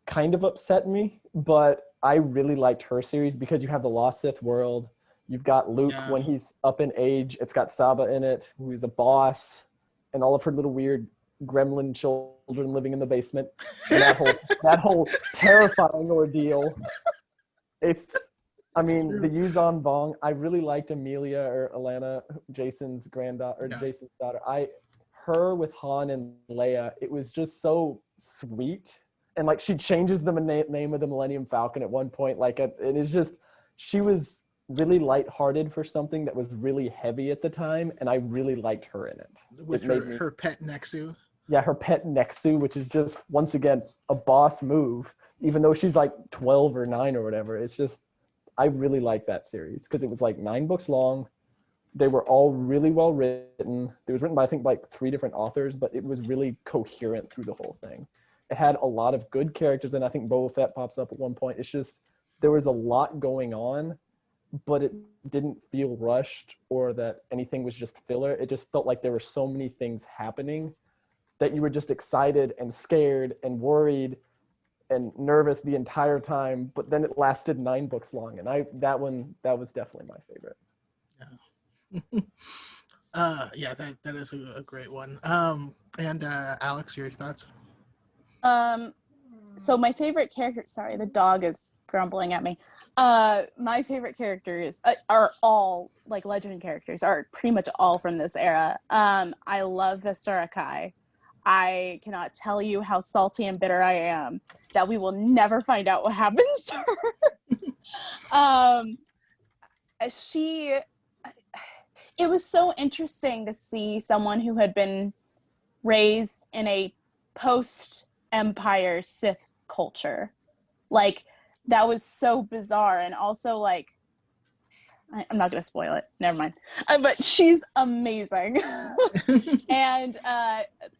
S4: kind of upset me. But I really liked her series because you have the Lost Sith world. You've got Luke when he's up in age. It's got Saba in it, who's a boss, and all of her little weird gremlin children living in the basement. And that whole terrifying ordeal. The Yuuzhan Vong. I really liked Amelia or Alana, Jason's granddaughter or Jason's daughter. Her with Han and Leia. It was just so sweet, and like she changes the name of the Millennium Falcon at one point. She was really lighthearted for something that was really heavy at the time, and I really liked her in it.
S1: With her pet Nexu.
S4: Yeah, her pet Nexu, which is just, once again, a boss move, even though she's like 12 or 9 or whatever. It's just, I really liked that series because it was like 9 books long. They were all really well written. It was written by, I think, like 3 different authors, but it was really coherent through the whole thing. It had a lot of good characters, and I think Boba Fett pops up at one point. It's just, there was a lot going on, but it didn't feel rushed or that anything was just filler. It just felt like there were so many things happening that you were just excited and scared and worried and nervous the entire time, but then it lasted 9 books long. And that was definitely my favorite.
S1: Yeah, that is a great one. And Alex, your thoughts?
S2: So my favorite character, sorry, the dog is grumbling at me. My favorite characters are all, like, legend characters, are pretty much all from this era. I love Vistara Kai. I cannot tell you how salty and bitter I am that we will never find out what happens to her. It was so interesting to see someone who had been raised in a post-Empire Sith culture. Like, that was so bizarre. And also, like, I'm not going to spoil it. Never mind. But she's amazing. And,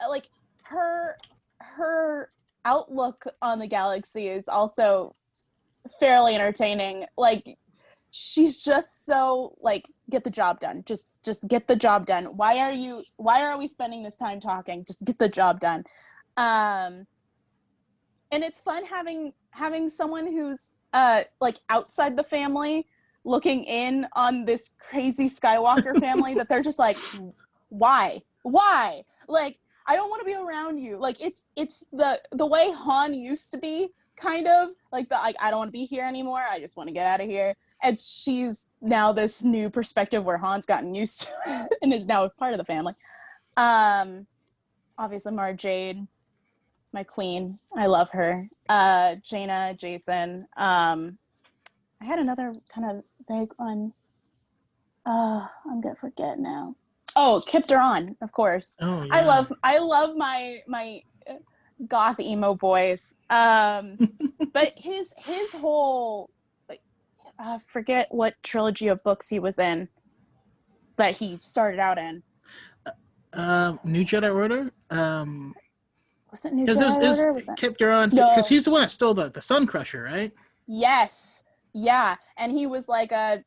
S2: like, her outlook on the galaxy is also fairly entertaining. Like, she's just so, like, get the job done. Just get the job done. Why are we spending this time talking? Just get the job done. And it's fun having someone who's like outside the family looking in on this crazy Skywalker family that they're just like, why? Like, I don't want to be around you. Like, it's the way Han used to be, kind of like I don't want to be here anymore. I just want to get out of here. And she's now this new perspective where Han's gotten used to it and is now a part of the family. Obviously Mara Jade, my queen. I love her. Jaina, Jason. I had another kind of vague one. I'm gonna forget now. Oh, Kip Duran, of course.
S1: Oh, yeah.
S2: I love my goth emo boys. But his whole, like, forget what trilogy of books he was in that he started out in.
S1: New Jedi Order.
S2: Was it New Jedi Order? Was it
S1: Kip Duran?
S2: No.
S1: Because he's the one that stole the Sun Crusher, right?
S2: Yes. Yeah. And he was like a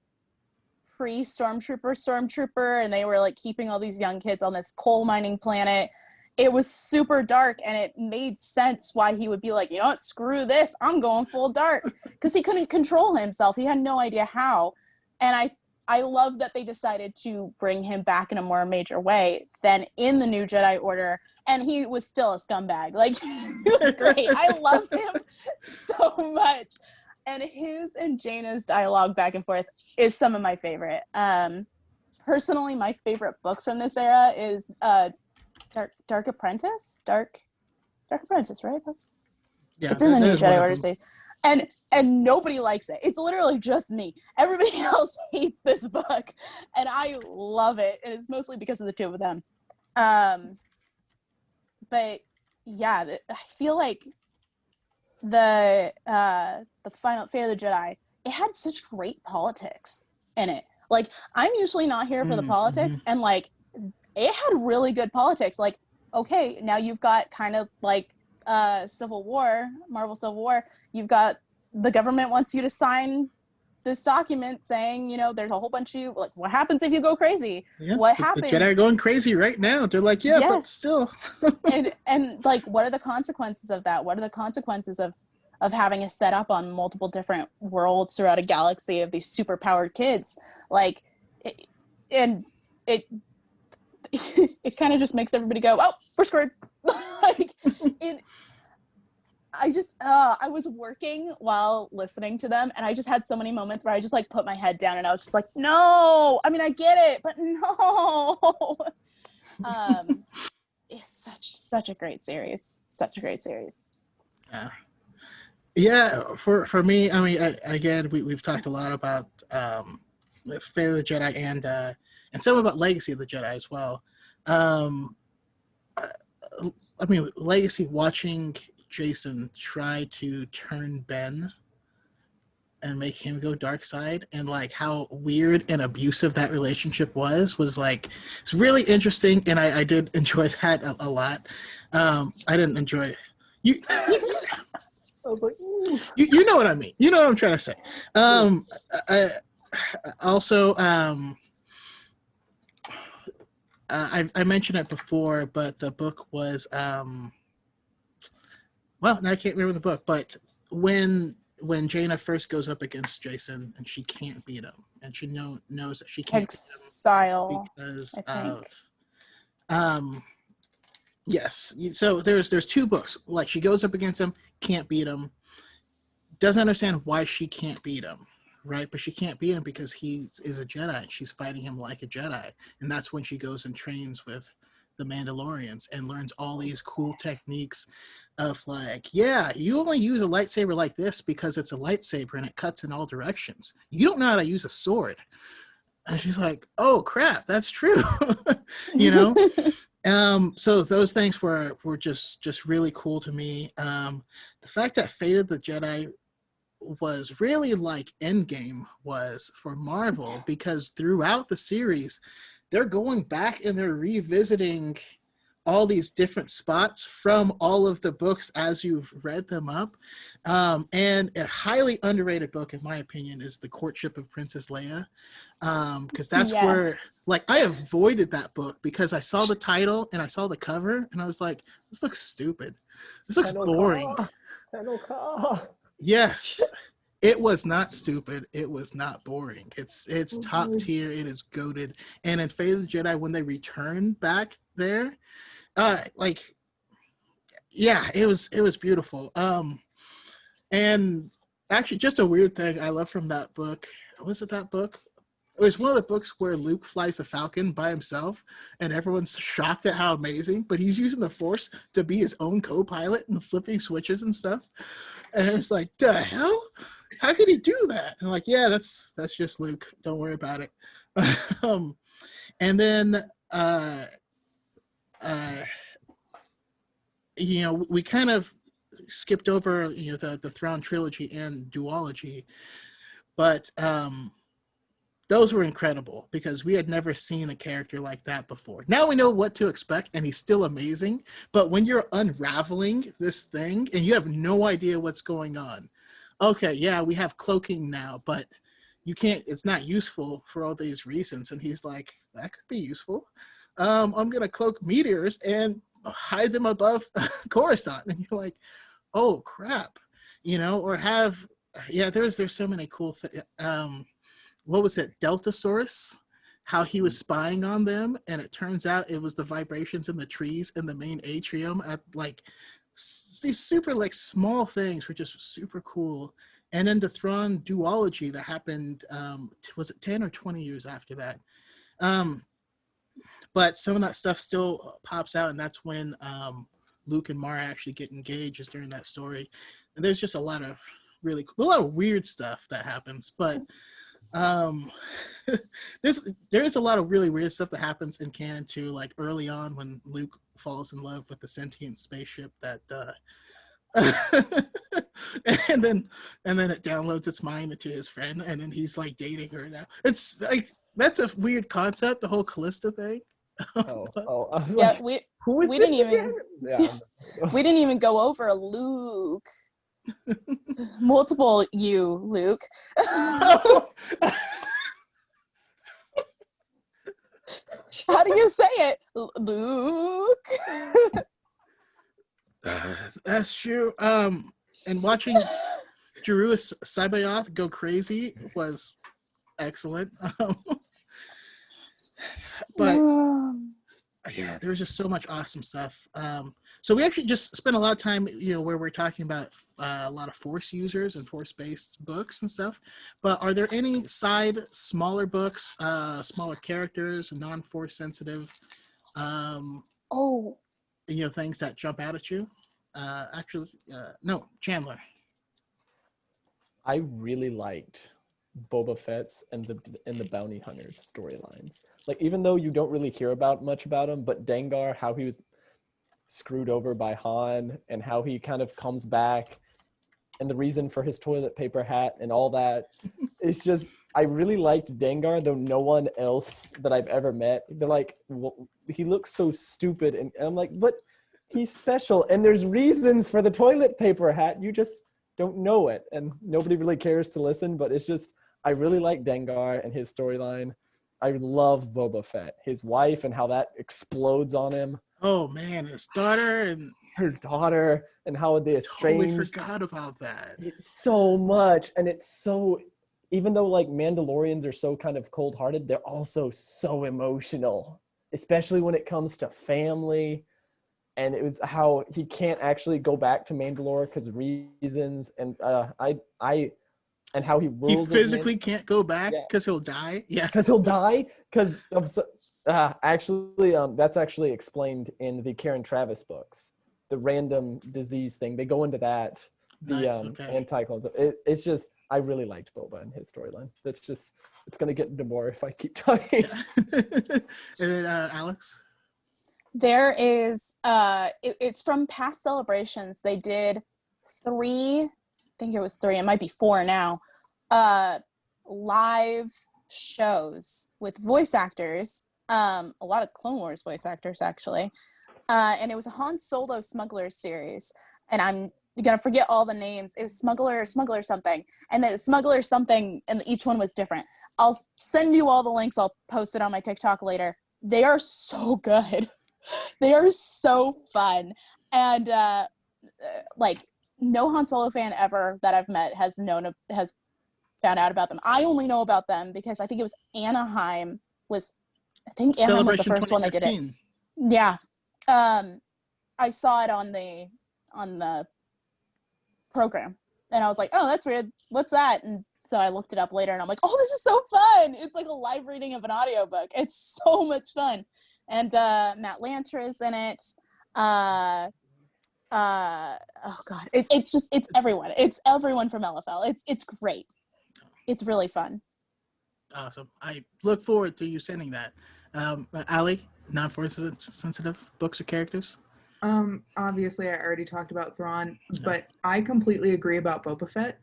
S2: stormtrooper, and they were like keeping all these young kids on this coal mining planet. It was super dark, and it made sense why he would be like, you know what, screw this, I'm going full dark, because he couldn't control himself. He had no idea how. And I love that they decided to bring him back in a more major way than in the New Jedi Order, and he was still a scumbag. Like, he was great. I loved him so much. And his and Jaina's dialogue back and forth is some of my favorite. Personally, my favorite book from this era is Dark Apprentice? Dark Apprentice, right? It's in the New Jedi Order series. And nobody likes it. It's literally just me. Everybody else hates this book, and I love it. And it's mostly because of the two of them. But yeah, I feel like the final Fate of the Jedi, it had such great politics in it. Like, I'm usually not here for the politics, and like, it had really good politics. Like, okay, now you've got kind of like Civil War, Marvel Civil War. You've got the government wants you to sign this document saying, you know, there's a whole bunch of you, like, what happens if you go crazy?
S1: Yeah,
S2: what happens?
S1: The Jedi are going crazy right now. They're like, yeah, but still.
S2: and like, what are the consequences of that? What are the consequences of having a setup on multiple different worlds throughout a galaxy of these super powered kids? Like, it kind of just makes everybody go, oh, we're screwed. Like, I was working while listening to them, and I just had so many moments where I just like put my head down and I was just like, no, I mean, I get it, but no. It's such a great series.
S1: Yeah, for me, I mean, again, we've talked a lot about Fate of the Jedi and some about Legacy of the Jedi as well. I mean, Legacy, watching Jason try to turn Ben and make him go dark side, and like how weird and abusive that relationship was like, it's really interesting, and I did enjoy that a lot. I didn't enjoy you.
S4: I was like, ooh.
S1: You know what I mean. You know what I'm trying to say. Also, I mentioned it before, but the book was well, now I can't remember the book, but when Jaina first goes up against Jason and she can't beat him, and she knows that she can't
S2: Exile,
S1: beat him because
S2: I
S1: of
S2: think.
S1: yes. So there's two books. Like, she goes up against him, can't beat him, doesn't understand why she can't beat him, right? But she can't beat him because he is a Jedi and she's fighting him like a Jedi. And that's when she goes and trains with the Mandalorians and learns all these cool techniques of like, yeah, you only use a lightsaber like this because it's a lightsaber and it cuts in all directions. You don't know how to use a sword. And she's like, oh crap, that's true. You know? So those things were just really cool to me. The fact that Fate of the Jedi was really like Endgame was for Marvel, because throughout the series, they're going back and they're revisiting all these different spots from all of the books as you've read them up. And a highly underrated book, in my opinion, is The Courtship of Princess Leia. Because that's where, like, I avoided that book because I saw the title and I saw the cover and I was like, this looks stupid. This looks boring. Yes. It was not stupid. It was not boring. It's top tier. It is goated. And in Fate of the Jedi, when they return back there, like, yeah, it was beautiful. And actually, just a weird thing I love from that book. Was it that book? It was one of the books where Luke flies the Falcon by himself, and everyone's shocked at how amazing. But he's using the Force to be his own co-pilot and flipping switches and stuff. And it's like, the hell? How could he do that? And I'm like, yeah, that's just Luke. Don't worry about it. And then, you know, we kind of skipped over, you know, the Thrawn trilogy and duology, but those were incredible because we had never seen a character like that before. Now we know what to expect, and he's still amazing. But when you're unraveling this thing and you have no idea what's going on, okay, yeah, we have cloaking now, but you can't, it's not useful for all these reasons. And he's like, that could be useful. I'm going to cloak meteors and hide them above Coruscant. And you're like, oh crap, you know, or have, yeah, there's so many cool things. What was it? Deltasaurus, how he was spying on them. And it turns out it was the vibrations in the trees in the main atrium at like, these super like small things were just super cool. And then the Thrawn duology that happened, was it 10 or 20 years after that? But some of that stuff still pops out, and that's when Luke and Mara actually get engaged, is during that story. And there's just a lot of really cool, a lot of weird stuff that happens, but there is a lot of really weird stuff that happens in canon too, like early on when Luke falls in love with the sentient spaceship that and then it downloads its mind into his friend, and then he's like dating her now. It's like, that's a weird concept, the whole Callista thing.
S2: Yeah,
S4: Like,
S2: we didn't even we didn't even go over Luke. Multiple you, Luke. How do you say it? Luke.
S1: That's true. And watching Jerus Cybayoth go crazy was excellent. But yeah, there was just so much awesome stuff. So we actually just spent a lot of time, you know, where we're talking about a lot of Force users and Force-based books and stuff. But are there any side smaller books, smaller characters, non-Force sensitive, you know, things that jump out at you? No, Chandler.
S4: I really liked Boba Fett's and the bounty hunters storylines. Like, even though you don't really hear much about him, but Dengar, how he was screwed over by Han and how he kind of comes back and the reason for his toilet paper hat and all that. It's just, I really liked Dengar, though no one else that I've ever met. They're like, well, he looks so stupid. And I'm like, but he's special. And there's reasons for the toilet paper hat. You just don't know it. And nobody really cares to listen. But it's just, I really like Dengar and his storyline. I love Boba Fett, his wife, and how that explodes on him.
S1: Oh, man, his daughter and
S4: her daughter, and how they estranged.
S1: Totally forgot about that.
S4: It's so much. And it's so, even though like Mandalorians are so kind of cold-hearted, they're also so emotional, especially when it comes to family. And it was how he can't actually go back to Mandalore because reasons, and and how he rules.
S1: He physically can't go back because he'll die. Yeah,
S4: because he'll die. Because actually, that's actually explained in the Karen Travis books. The random disease thing, they go into that.
S1: Nice,
S4: The anti-clones. It's just, I really liked Boba and his storyline. That's just, it's gonna get into more if I keep talking.
S1: And then Alex.
S2: There is it's from past celebrations. They did 3, I think it was 3, it might be 4 now, live shows with voice actors, a lot of Clone Wars voice actors actually, and it was a Han Solo Smuggler series, and I'm gonna forget all the names. It was Smuggler something, and then Smuggler something, and each one was different. I'll send you all the links. I'll post it on my TikTok later. They are so good. They are so fun, and like no Han Solo fan ever that I've met has found out about them. I only know about them because I think it was Anaheim was the first one they did it. Yeah, I saw it on the program, and I was like, oh, that's weird. What's that? And so I looked it up later, and I'm like, oh, this is so fun. It's like a live reading of an audiobook. It's so much fun. And Matt Lanter is in it. Oh God, it's everyone. It's everyone from LFL. It's great. It's really fun.
S1: Awesome. I look forward to you sending that. Ali, non-force sensitive books or characters?
S3: Obviously I already talked about Thrawn, but I completely agree about Boba Fett.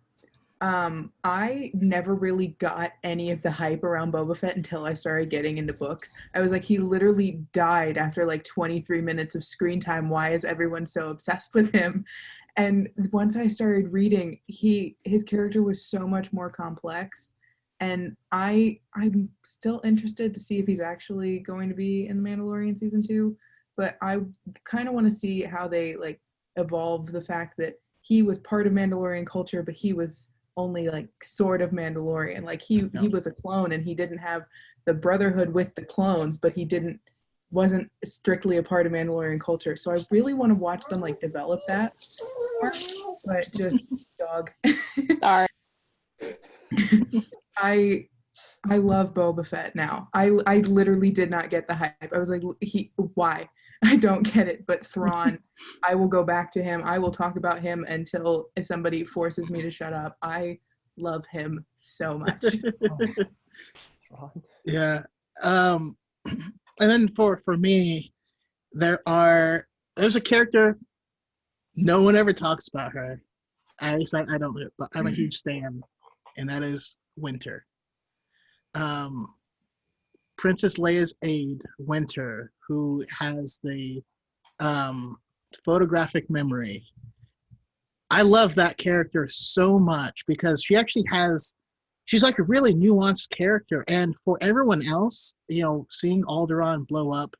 S3: I never really got any of the hype around Boba Fett until I started getting into books. I was like, he literally died after like 23 minutes of screen time. Why is everyone so obsessed with him? And once I started reading, his character was so much more complex. And I'm still interested to see if he's actually going to be in The Mandalorian season 2. But I kind of want to see how they like evolve the fact that he was part of Mandalorian culture, but he was only like sort of Mandalorian. Like he was a clone, and he didn't have the brotherhood with the clones, but he wasn't strictly a part of Mandalorian culture. So I really want to watch them like develop that part, but just dog.
S2: Sorry.
S3: I love Boba Fett now. I literally did not get the hype. I was like, why? I don't get it. But Thrawn, I will go back to him. I will talk about him until somebody forces me to shut up. I love him so much.
S1: Yeah. And then for me, there's a character no one ever talks about her. At least I don't, but I'm a huge stan, and that is Winter. Princess Leia's aide, Winter, who has the photographic memory. I love that character so much because she's like a really nuanced character. And for everyone else, seeing Alderaan blow up,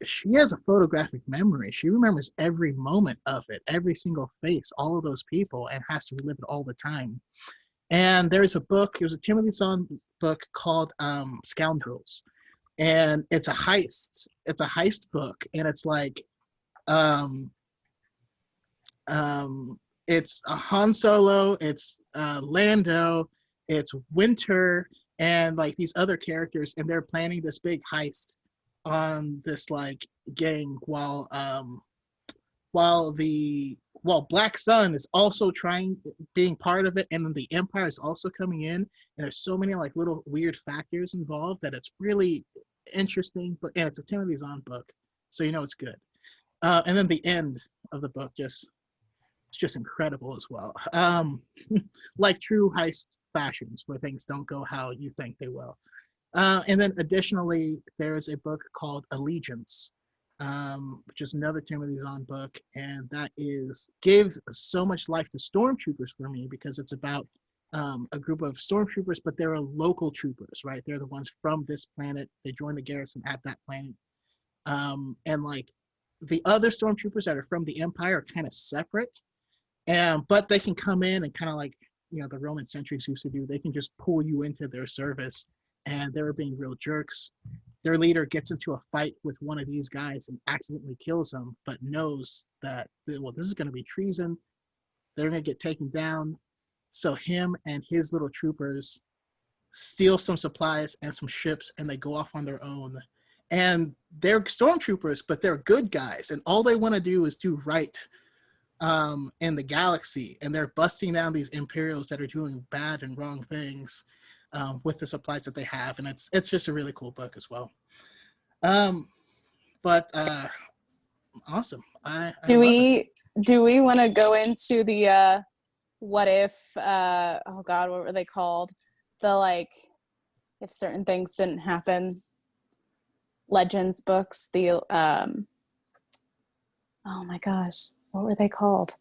S1: she has a photographic memory. She remembers every moment of it, every single face, all of those people, and has to relive it all the time. And there's a book, it was a Timothy Zahn book called Scoundrels. And it's a heist. It's a heist book. And it's like, it's a Han Solo, it's Lando, it's Winter, and like these other characters. And they're planning this big heist on this like gang while Black Sun is also being part of it, and then the Empire is also coming in, and there's so many like little weird factors involved that it's really interesting. And it's a Timothy Zahn book, so it's good. And then the end of the book just it's just incredible as well. Like true heist fashions where things don't go how you think they will. And then additionally, there's a book called Allegiance, which is another Timothy Zahn book, and that gives so much life to stormtroopers for me because it's about a group of stormtroopers, but they're local troopers, right? They're the ones from this planet. They join the garrison at that planet, and like the other stormtroopers that are from the Empire are kind of separate, and but they can come in and kind of like the Roman sentries used to do. They can just pull you into their service, and they were being real jerks. Their leader gets into a fight with one of these guys and accidentally kills him, but knows that this is going to be treason. They're going to get taken down. So him and his little troopers steal some supplies and some ships, and they go off on their own. And they're stormtroopers, but they're good guys, and all they want to do is do right in the galaxy. And they're busting down these Imperials that are doing bad and wrong things with the supplies that they have, and it's just a really cool book as well. But awesome.
S2: Do we want to go into the what if? Oh God, what were they called? The like, if certain things didn't happen. Legends books. The oh my gosh, what were they called?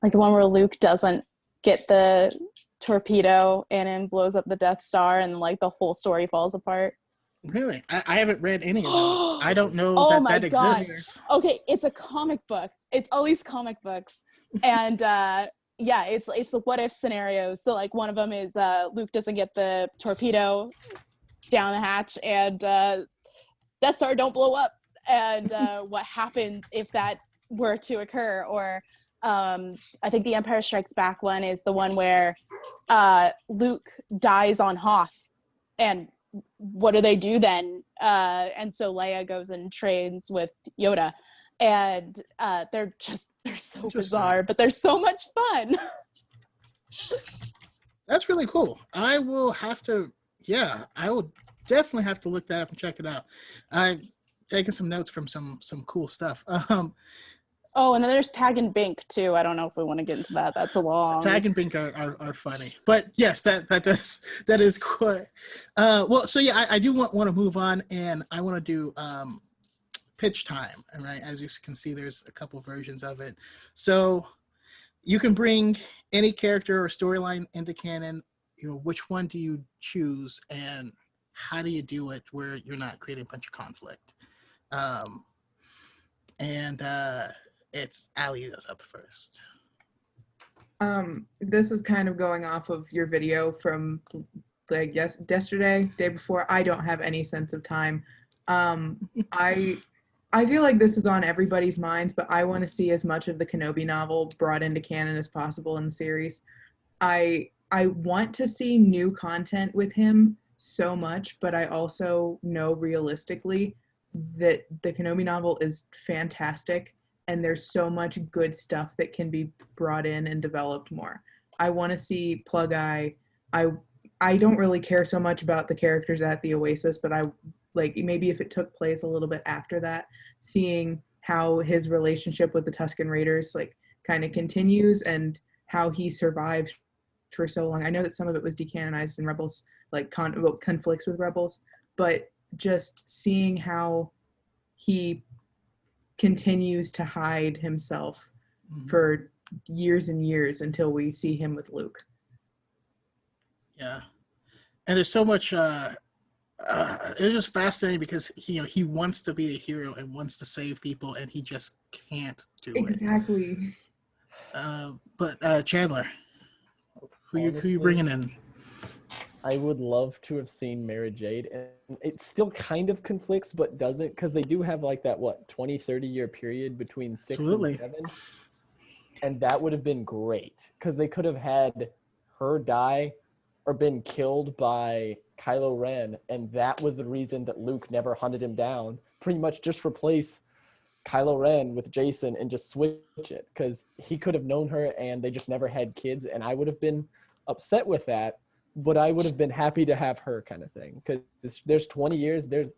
S2: Like the one where Luke doesn't get the torpedo and then blows up the Death Star, and like the whole story falls apart.
S1: Really? I haven't read any of those. I don't know that exists.
S2: Okay, it's a comic book. It's always comic books. And yeah, it's a what if scenario. So like one of them is Luke doesn't get the torpedo down the hatch, and Death Star don't blow up. And what happens if that were to occur? Or I think the Empire Strikes Back one is the one where Luke dies on Hoth, and what do they do then? And so Leia goes and trains with Yoda, and they're so bizarre, but they're so much fun.
S1: That's really cool. I will definitely have to look that up and check it out. I've taken some notes from some cool stuff.
S2: Oh, and then there's Tag and Bink too. I don't know if we want to get into that. That's a long.
S1: Tag and Bink are funny, but yes, that is quite. Well, so yeah, I do want to move on, and I want to do pitch time. And right, as you can see, there's a couple versions of it. So you can bring any character or storyline into canon. Which one do you choose, and how do you do it where you're not creating a bunch of conflict? It's Ali that's up first.
S3: This is kind of going off of your video from like yesterday, day before. I don't have any sense of time. I feel like this is on everybody's minds, but I want to see as much of the Kenobi novel brought into canon as possible in the series. I want to see new content with him so much, but I also know realistically that the Kenobi novel is fantastic, and there's so much good stuff that can be brought in and developed more. I want to see Plug Eye. I don't really care so much about the characters at the Oasis, but I like maybe if it took place a little bit after that, seeing how his relationship with the Tusken Raiders like kind of continues and how he survived for so long. I know that some of it was decanonized in Rebels, like conflicts with Rebels, but just seeing how he continues to hide himself for years and years until we see him with Luke.
S1: Yeah, and there's so much. It's just fascinating because he wants to be a hero and wants to save people, and he just can't do it.
S3: Exactly.
S1: But Chandler, who you bringing in?
S4: I would love to have seen Mara Jade, and it still kind of conflicts, but doesn't, because they do have like that 20-30 year period between 6
S1: Absolutely.
S4: and 7, and that would have been great because they could have had her die or been killed by Kylo Ren, and that was the reason that Luke never hunted him down. Pretty much just replace Kylo Ren with Jason and just switch it, because he could have known her and they just never had kids, and I would have been upset with that, but I would have been happy to have her, kind of thing, because there's 20 years, there's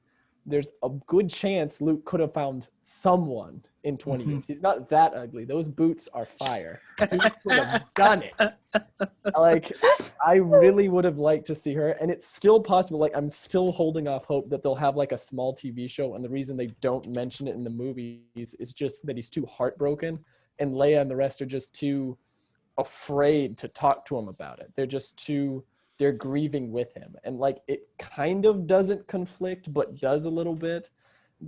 S4: there's a good chance Luke could have found someone in 20 years. He's not that ugly. Those boots are fire. He could have done it. Like, I really would have liked to see her, and it's still possible. Like, I'm still holding off hope that they'll have like a small TV show, and the reason they don't mention it in the movies is just that he's too heartbroken, and Leia and the rest are just too afraid to talk to him about it. They're grieving with him, and like, it kind of doesn't conflict, but does a little bit.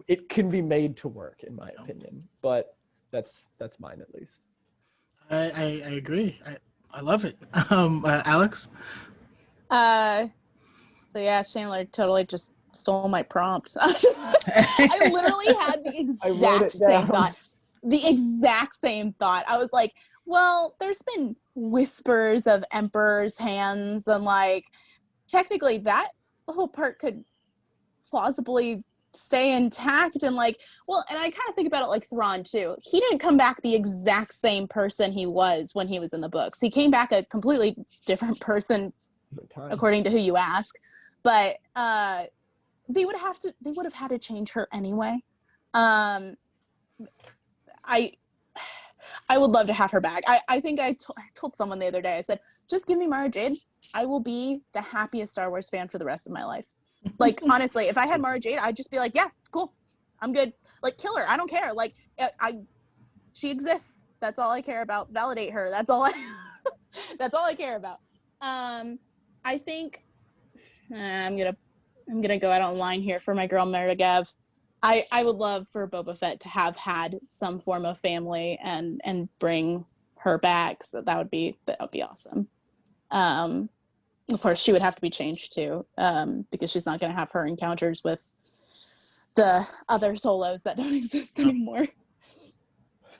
S4: It can be made to work, in my opinion, but that's mine at least.
S1: I agree. I love it. Alex?
S2: So yeah, Chandler totally just stole my prompt. I literally had the exact same thought. The exact same thought. I was like, well, there's been whispers of Emperor's hands, and like, technically that whole part could plausibly stay intact, and like, well, and I kind of think about it like Thrawn too. He didn't come back the exact same person he was when he was in the books. He came back a completely different person according to who you ask. But they would have had to change her anyway. I would love to have her back. I think I told someone the other day, I said, just give me Mara Jade. I will be the happiest Star Wars fan for the rest of my life. Like, honestly, if I had Mara Jade, I'd just be like, yeah, cool. I'm good. Like, kill her. I don't care. Like, she exists. That's all I care about. Validate her. That's all I care about. I think I'm gonna go out on line here for my girl Mara Gav. I would love for Boba Fett to have had some form of family and bring her back. So that would be awesome. Of course, she would have to be changed too, because she's not going to have her encounters with the other solos that don't exist anymore.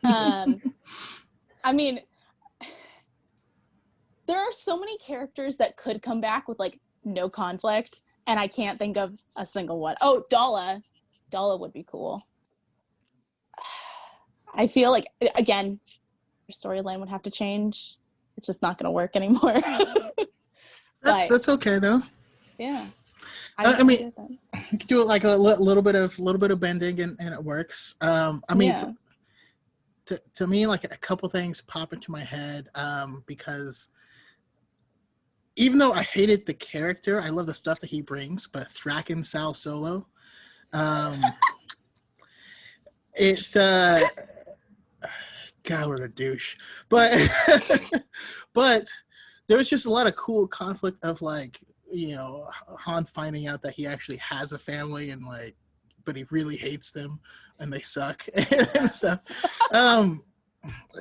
S2: I mean, there are so many characters that could come back with like no conflict, and I can't think of a single one. Oh, Dala would be cool. I feel like, again, your storyline would have to change. It's just not going to work anymore.
S1: That's okay though.
S2: Yeah.
S1: I mean, you can do it like a little bit of bending, and it works. I mean, yeah. To me, like, a couple things pop into my head, because even though I hated the character, I love the stuff that he brings. But Thraken Sal Solo, God, what a douche. But but there was just a lot of cool conflict of, like, you know, Han finding out that he actually has a family, and like, but he really hates them and they suck and stuff.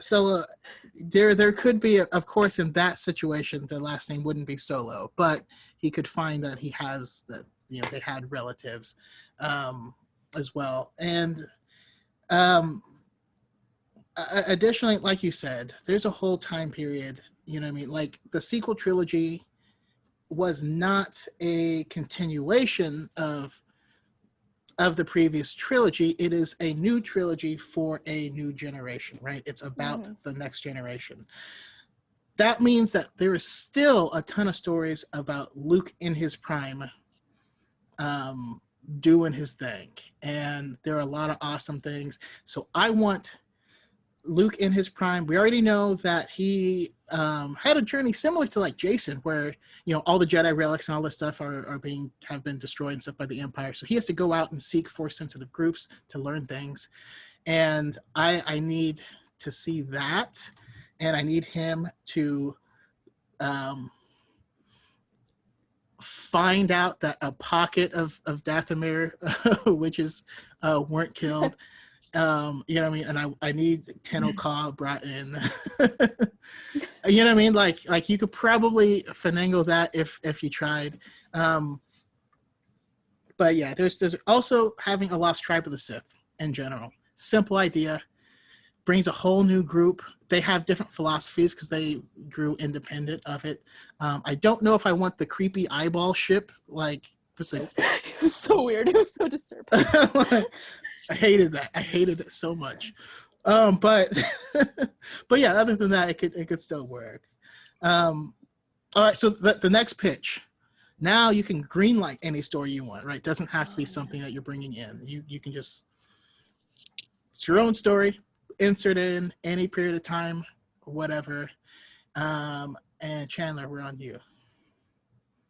S1: So there could be, of course, in that situation, the last name wouldn't be Solo, but he could find that he has that, you know, they had relatives as well. And additionally, like you said, there's a whole time period, you know what I mean? Like, the sequel trilogy was not a continuation of the previous trilogy. It is a new trilogy for a new generation, right? It's about the next generation. That means that there is still a ton of stories about Luke in his prime, doing his thing. And there are a lot of awesome things. So I want Luke in his prime. We already know that he had a journey similar to like Jason, where, you know, all the Jedi relics and all this stuff have been destroyed and stuff by the Empire. So he has to go out and seek Force-sensitive groups to learn things. And I need to see that, and I need him to find out that a pocket of Dathomir witches weren't killed. You know what I mean? And I need Tenno Ka brought in. You know what I mean? Like you could probably finagle that if you tried. But yeah, there's also having a lost tribe of the Sith in general. Simple idea, brings a whole new group. They have different philosophies because they grew independent of it. I don't know if I want the creepy eyeball ship, like, with the...
S2: It was so weird. It was so disturbing.
S1: I hated that. I hated it so much. But yeah, other than that, it could still work. All right, so the next pitch. Now you can greenlight any story you want, right? It doesn't have to be something that you're bringing in. You can just, it's your own story, insert it in any period of time, whatever. And Chandler, we're on you.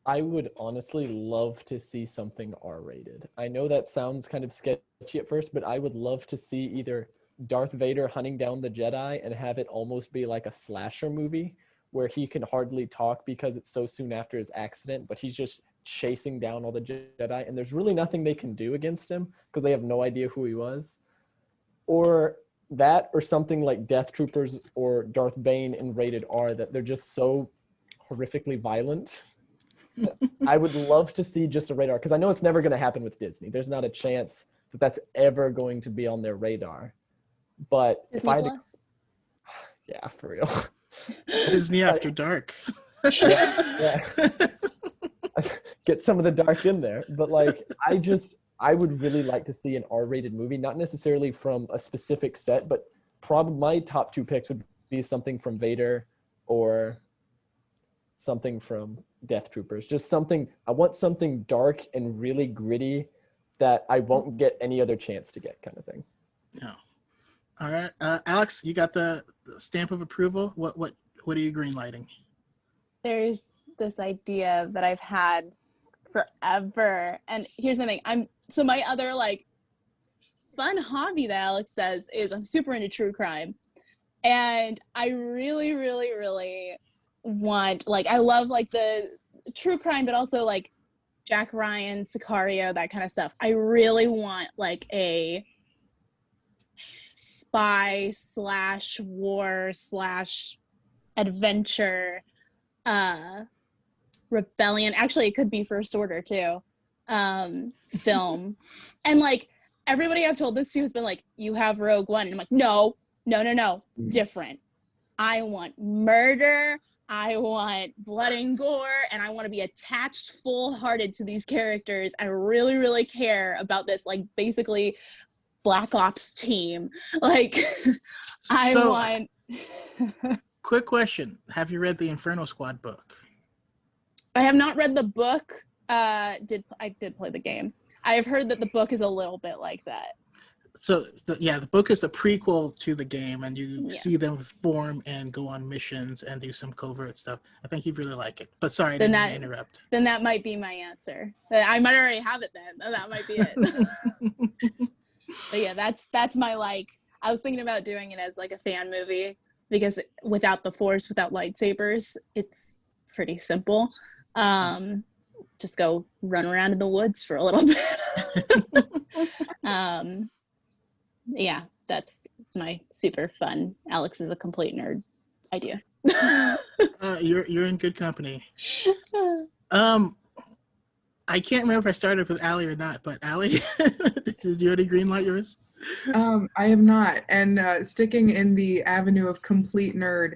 S4: I would honestly love to see something R-rated. I know that sounds kind of sketchy at first, but I would love to see either Darth Vader hunting down the Jedi and have it almost be like a slasher movie where he can hardly talk because it's so soon after his accident, but he's just chasing down all the Jedi and there's really nothing they can do against him because they have no idea who he was. Or that, or something like Death Troopers or Darth Bane in Rated R, that they're just so horrifically violent. I would love to see just a radar, because I know it's never going to happen with Disney. There's not a chance that that's ever going to be on their radar. But
S2: Disney Plus?
S4: Yeah, for real.
S1: Disney After Dark.
S4: Yeah. Get some of the dark in there. But like, I would really like to see an R-rated movie, not necessarily from a specific set, but probably my top two picks would be something from Vader or something from Death Troopers. Just something, I want something dark and really gritty that I won't get any other chance to get, kind of thing.
S1: Yeah. All right. Alex, you got the stamp of approval. What are you greenlighting?
S2: There's this idea that I've had forever. And here's my thing. So my other like fun hobby that Alex says is I'm super into true crime. And I really, really, really want, like, I love like the true crime, but also like Jack Ryan, Sicario, that kind of stuff. I really want like a spy / war / adventure rebellion, actually it could be First Order too, film. And like everybody I've told this to has been like, you have Rogue One, and I'm like, no, different. I want murder, I want blood and gore, and I want to be attached full-hearted to these characters. I really, really care about this, like, basically Black Ops team. Like, I want...
S1: Quick question. Have you read the Inferno Squad book?
S2: I have not read the book. I did play the game. I have heard that the book is a little bit like that.
S1: So, the book is the prequel to the game, and you see them form and go on missions and do some covert stuff. I think you'd really like it. But sorry, I didn't mean to interrupt.
S2: Then that might be my answer. I might already have it then. That might be it. But yeah, that's my, like, I was thinking about doing it as like a fan movie, because without the Force, without lightsabers, it's pretty simple. Just go run around in the woods for a little bit. Yeah, that's my super fun Alex is a complete nerd idea.
S1: You're in good company. I can't remember if I started with Allie or not, but Allie, did you already greenlight yours?
S3: I have not. And sticking in the avenue of complete nerd,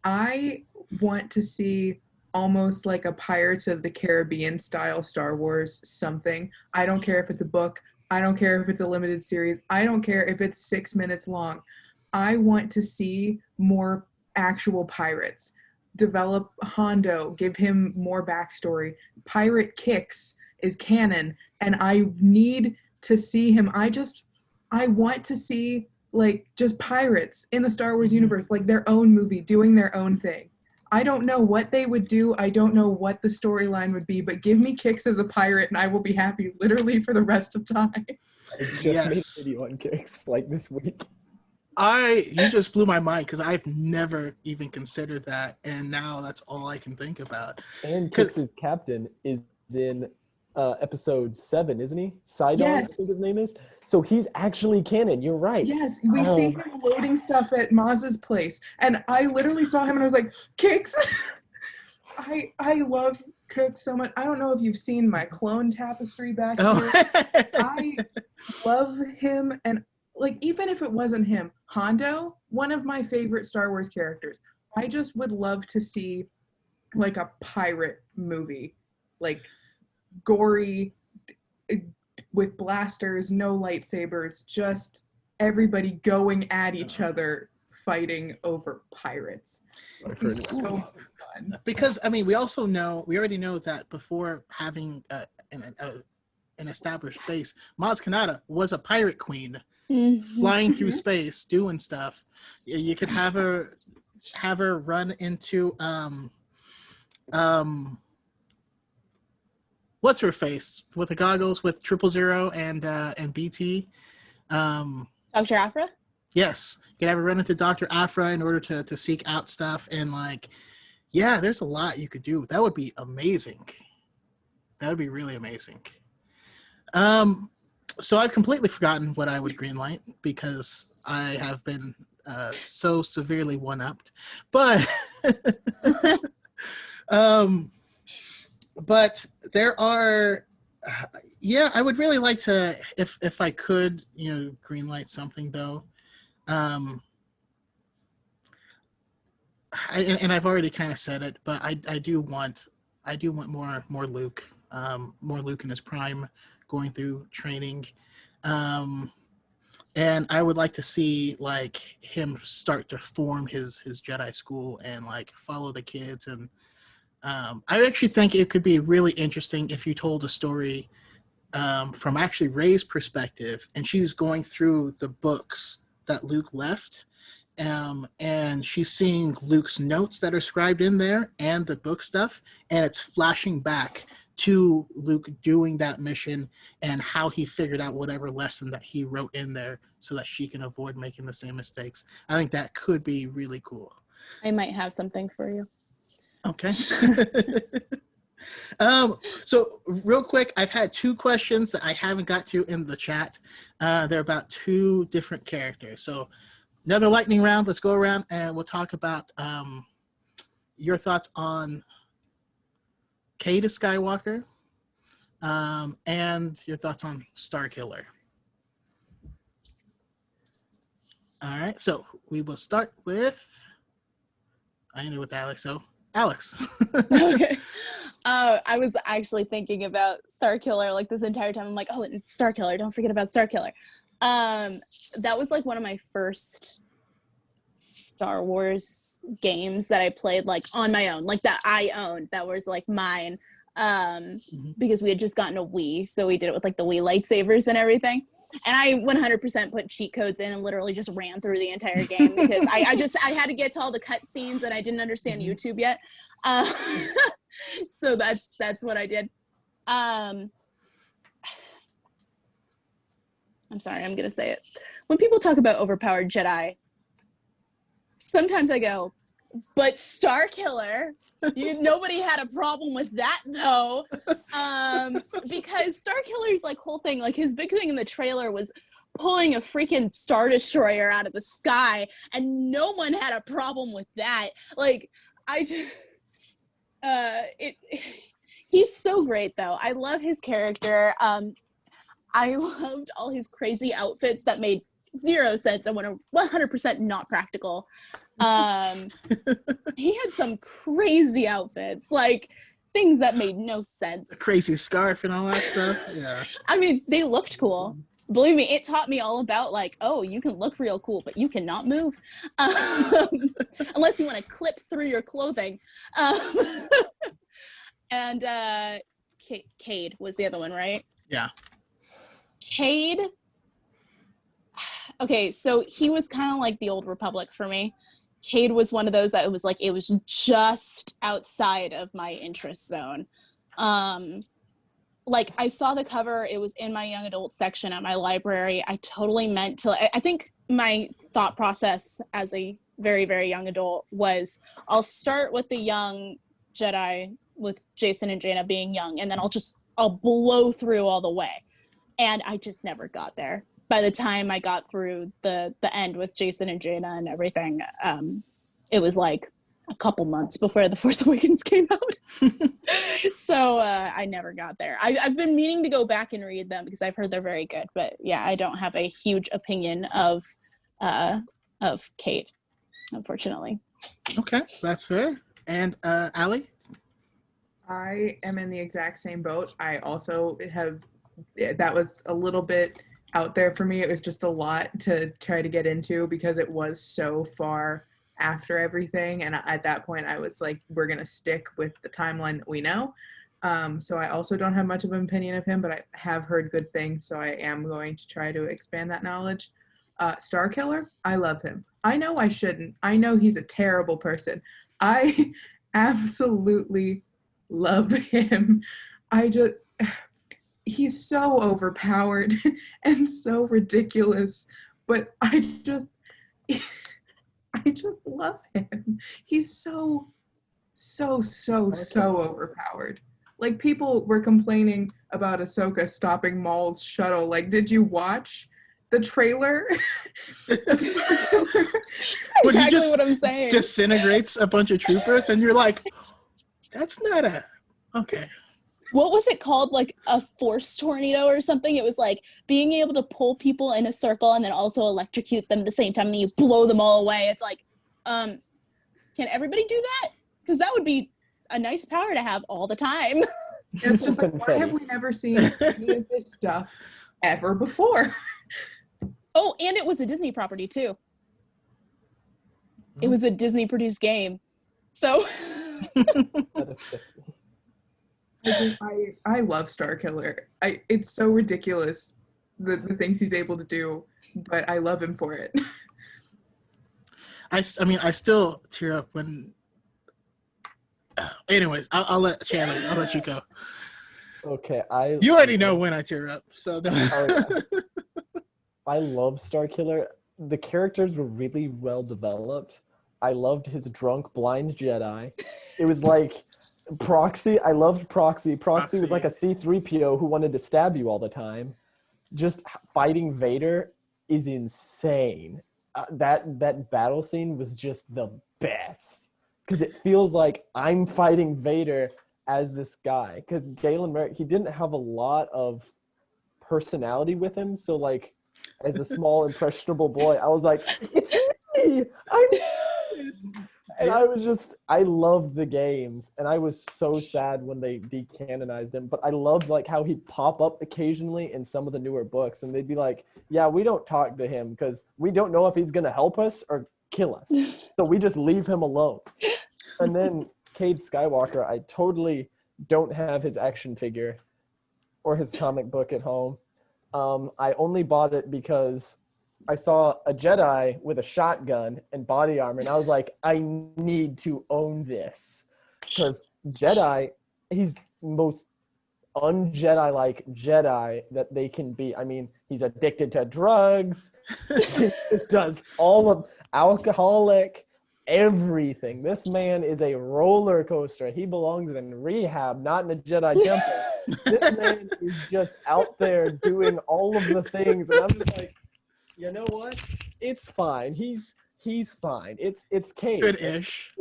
S3: I want to see almost like a Pirates of the Caribbean style Star Wars something. I don't care if it's a book. I don't care if it's a limited series. I don't care if it's 6 minutes long. I want to see more actual pirates. Develop Hondo, give him more backstory. Pirate Kix is canon, and I need to see him. I want to see, like, just pirates in the Star Wars universe, like their own movie, doing their own thing. I don't know what they would do. I don't know what the storyline would be, but give me Kix as a pirate and I will be happy literally for the rest of time.
S4: I just made a video on Kix like this week.
S1: You just blew my mind, because I've never even considered that, and now that's all I can think about.
S4: And Kix's captain is in episode 7, isn't he? Sidon,
S3: yes.
S4: I think his name is. So he's actually canon. You're right.
S3: Yes, we see him loading stuff at Maz's place, and I literally saw him and I was like, Kix! I love Kix so much. I don't know if you've seen my clone tapestry back here. I love him, and like, even if it wasn't him, Hondo, one of my favorite Star Wars characters. I just would love to see like a pirate movie, like gory, with blasters, no lightsabers, just everybody going at each other, fighting over pirates. So fun. fun.
S1: Because I mean, we already know that before having an established base, Maz Kanata was a pirate queen, flying through space, doing stuff. You could have her run into what's her face with the goggles with 000 and BT.
S2: Dr. Afra?
S1: Yes, you could have her run into Dr. Afra in order to seek out stuff, and like, yeah, there's a lot you could do. That would be amazing. That would be really amazing. So I've completely forgotten what I would greenlight because I have been so severely one-upped. But but there are, yeah, I would really like to, if I could, greenlight something though. And I've already kind of said it, but I do want more Luke, more Luke in his prime, going through training, and I would like to see like him start to form his Jedi school and like follow the kids. And I actually think it could be really interesting if you told a story from actually Rey's perspective, and she's going through the books that Luke left. And she's seeing Luke's notes that are scribed in there and the book stuff, and it's flashing back to Luke doing that mission and how he figured out whatever lesson that he wrote in there so that she can avoid making the same mistakes. I think that could be really cool.
S2: I might have something for you.
S1: Okay. So real quick, I've had 2 questions that I haven't got to in the chat. They're about 2 different characters. So another lightning round. Let's go around and we'll talk about your thoughts on Cade Skywalker and your thoughts on Starkiller. All right, so we will start with, I ended with Alex, so Alex.
S2: Okay. I was actually thinking about Starkiller like this entire time. I'm like, oh, it's Starkiller. Don't forget about Starkiller. That was like one of my first Star Wars games that I played like on my own, like that I owned, that was like mine, because we had just gotten a Wii, so we did it with like the Wii lightsabers and everything, and I 100% put cheat codes in and literally just ran through the entire game because I had to get to all the cut scenes and I didn't understand YouTube yet, so that's what I did. I'm sorry, I'm gonna say it. When people talk about overpowered Jedi, sometimes I go, but Starkiller, nobody had a problem with that though, because Starkiller's like whole thing, like his big thing in the trailer was pulling a freaking Star Destroyer out of the sky, and no one had a problem with that. Like, I just, he's so great though. I love his character. I loved all his crazy outfits that made 0 sense and were 100% not practical. He had some crazy outfits, like things that made no sense.
S1: A crazy scarf and all that stuff. Yeah.
S2: I mean, they looked cool. Believe me, it taught me all about like, oh, you can look real cool, but you cannot move unless you want to clip through your clothing. And Cade was the other one, right?
S1: Yeah.
S2: Cade. Okay, so he was kind of like the Old Republic for me. Cade was one of those that it was like, it was just outside of my interest zone. Like, I saw the cover, it was in my young adult section at my library. I totally meant to, I think my thought process as a very, very young adult was, I'll start with the young Jedi with Jason and Jaina being young, and then I'll blow through all the way. And I just never got there. By the time I got through the end with Jason and Jaina and everything, it was like a couple months before The Force Awakens came out. So I never got there. I've been meaning to go back and read them because I've heard they're very good. But yeah, I don't have a huge opinion of Cade, unfortunately.
S1: Okay, that's fair. And Allie?
S3: I am in the exact same boat. I also have, that was a little bit out there for me. It was just a lot to try to get into because it was so far after everything. And at that point, I was like, we're going to stick with the timeline that we know. So I also don't have much of an opinion of him, but I have heard good things. So I am going to try to expand that knowledge. Starkiller, I love him. I know I shouldn't. I know he's a terrible person. I absolutely love him. He's so overpowered and so ridiculous, but I just love him. He's so overpowered. Like, people were complaining about Ahsoka stopping Maul's shuttle. Like, did you watch the trailer?
S2: Exactly what I'm saying.
S1: Disintegrates a bunch of troopers, and you're like, that's not a okay.
S2: What was it called? Like a force tornado or something? It was like being able to pull people in a circle and then also electrocute them at the same time, and then you blow them all away. It's like, can everybody do that? Because that would be a nice power to have all the time.
S3: It's just like, why have we never seen any of this stuff ever before?
S2: Oh, and it was a Disney property too. It was a Disney produced game. So
S3: I love Starkiller. It's so ridiculous the things he's able to do, but I love him for it.
S1: I mean, I still tear up when. Anyways, I'll let Shannon. I'll let you go.
S4: Okay,
S1: You already know when I tear up, so.
S4: I love Starkiller. The characters were really well developed. I loved his drunk blind Jedi. It was like Proxy. I loved Proxy. Proxy was like a C-3PO who wanted to stab you all the time. Just fighting Vader is insane. That battle scene was just the best because it feels like I'm fighting Vader as this guy. Because Galen Merrick, he didn't have a lot of personality with him, so like as a small impressionable boy, I was like, it's me. And I loved the games, and I was so sad when they decanonized him, but I loved like how he'd pop up occasionally in some of the newer books, and they'd be like, yeah, we don't talk to him because we don't know if he's going to help us or kill us. So we just leave him alone. And then Cade Skywalker, I totally don't have his action figure or his comic book at home. I only bought it because I saw a Jedi with a shotgun and body armor, and I was like, I need to own this. Because Jedi, he's the most un-Jedi-like Jedi that they can be. I mean, he's addicted to drugs. He just does all of alcoholic, everything. This man is a roller coaster. He belongs in rehab, not in a Jedi temple. This man is just out there doing all of the things, and I'm just like, you know what? It's fine. He's fine. It's Cade.
S1: Good-ish.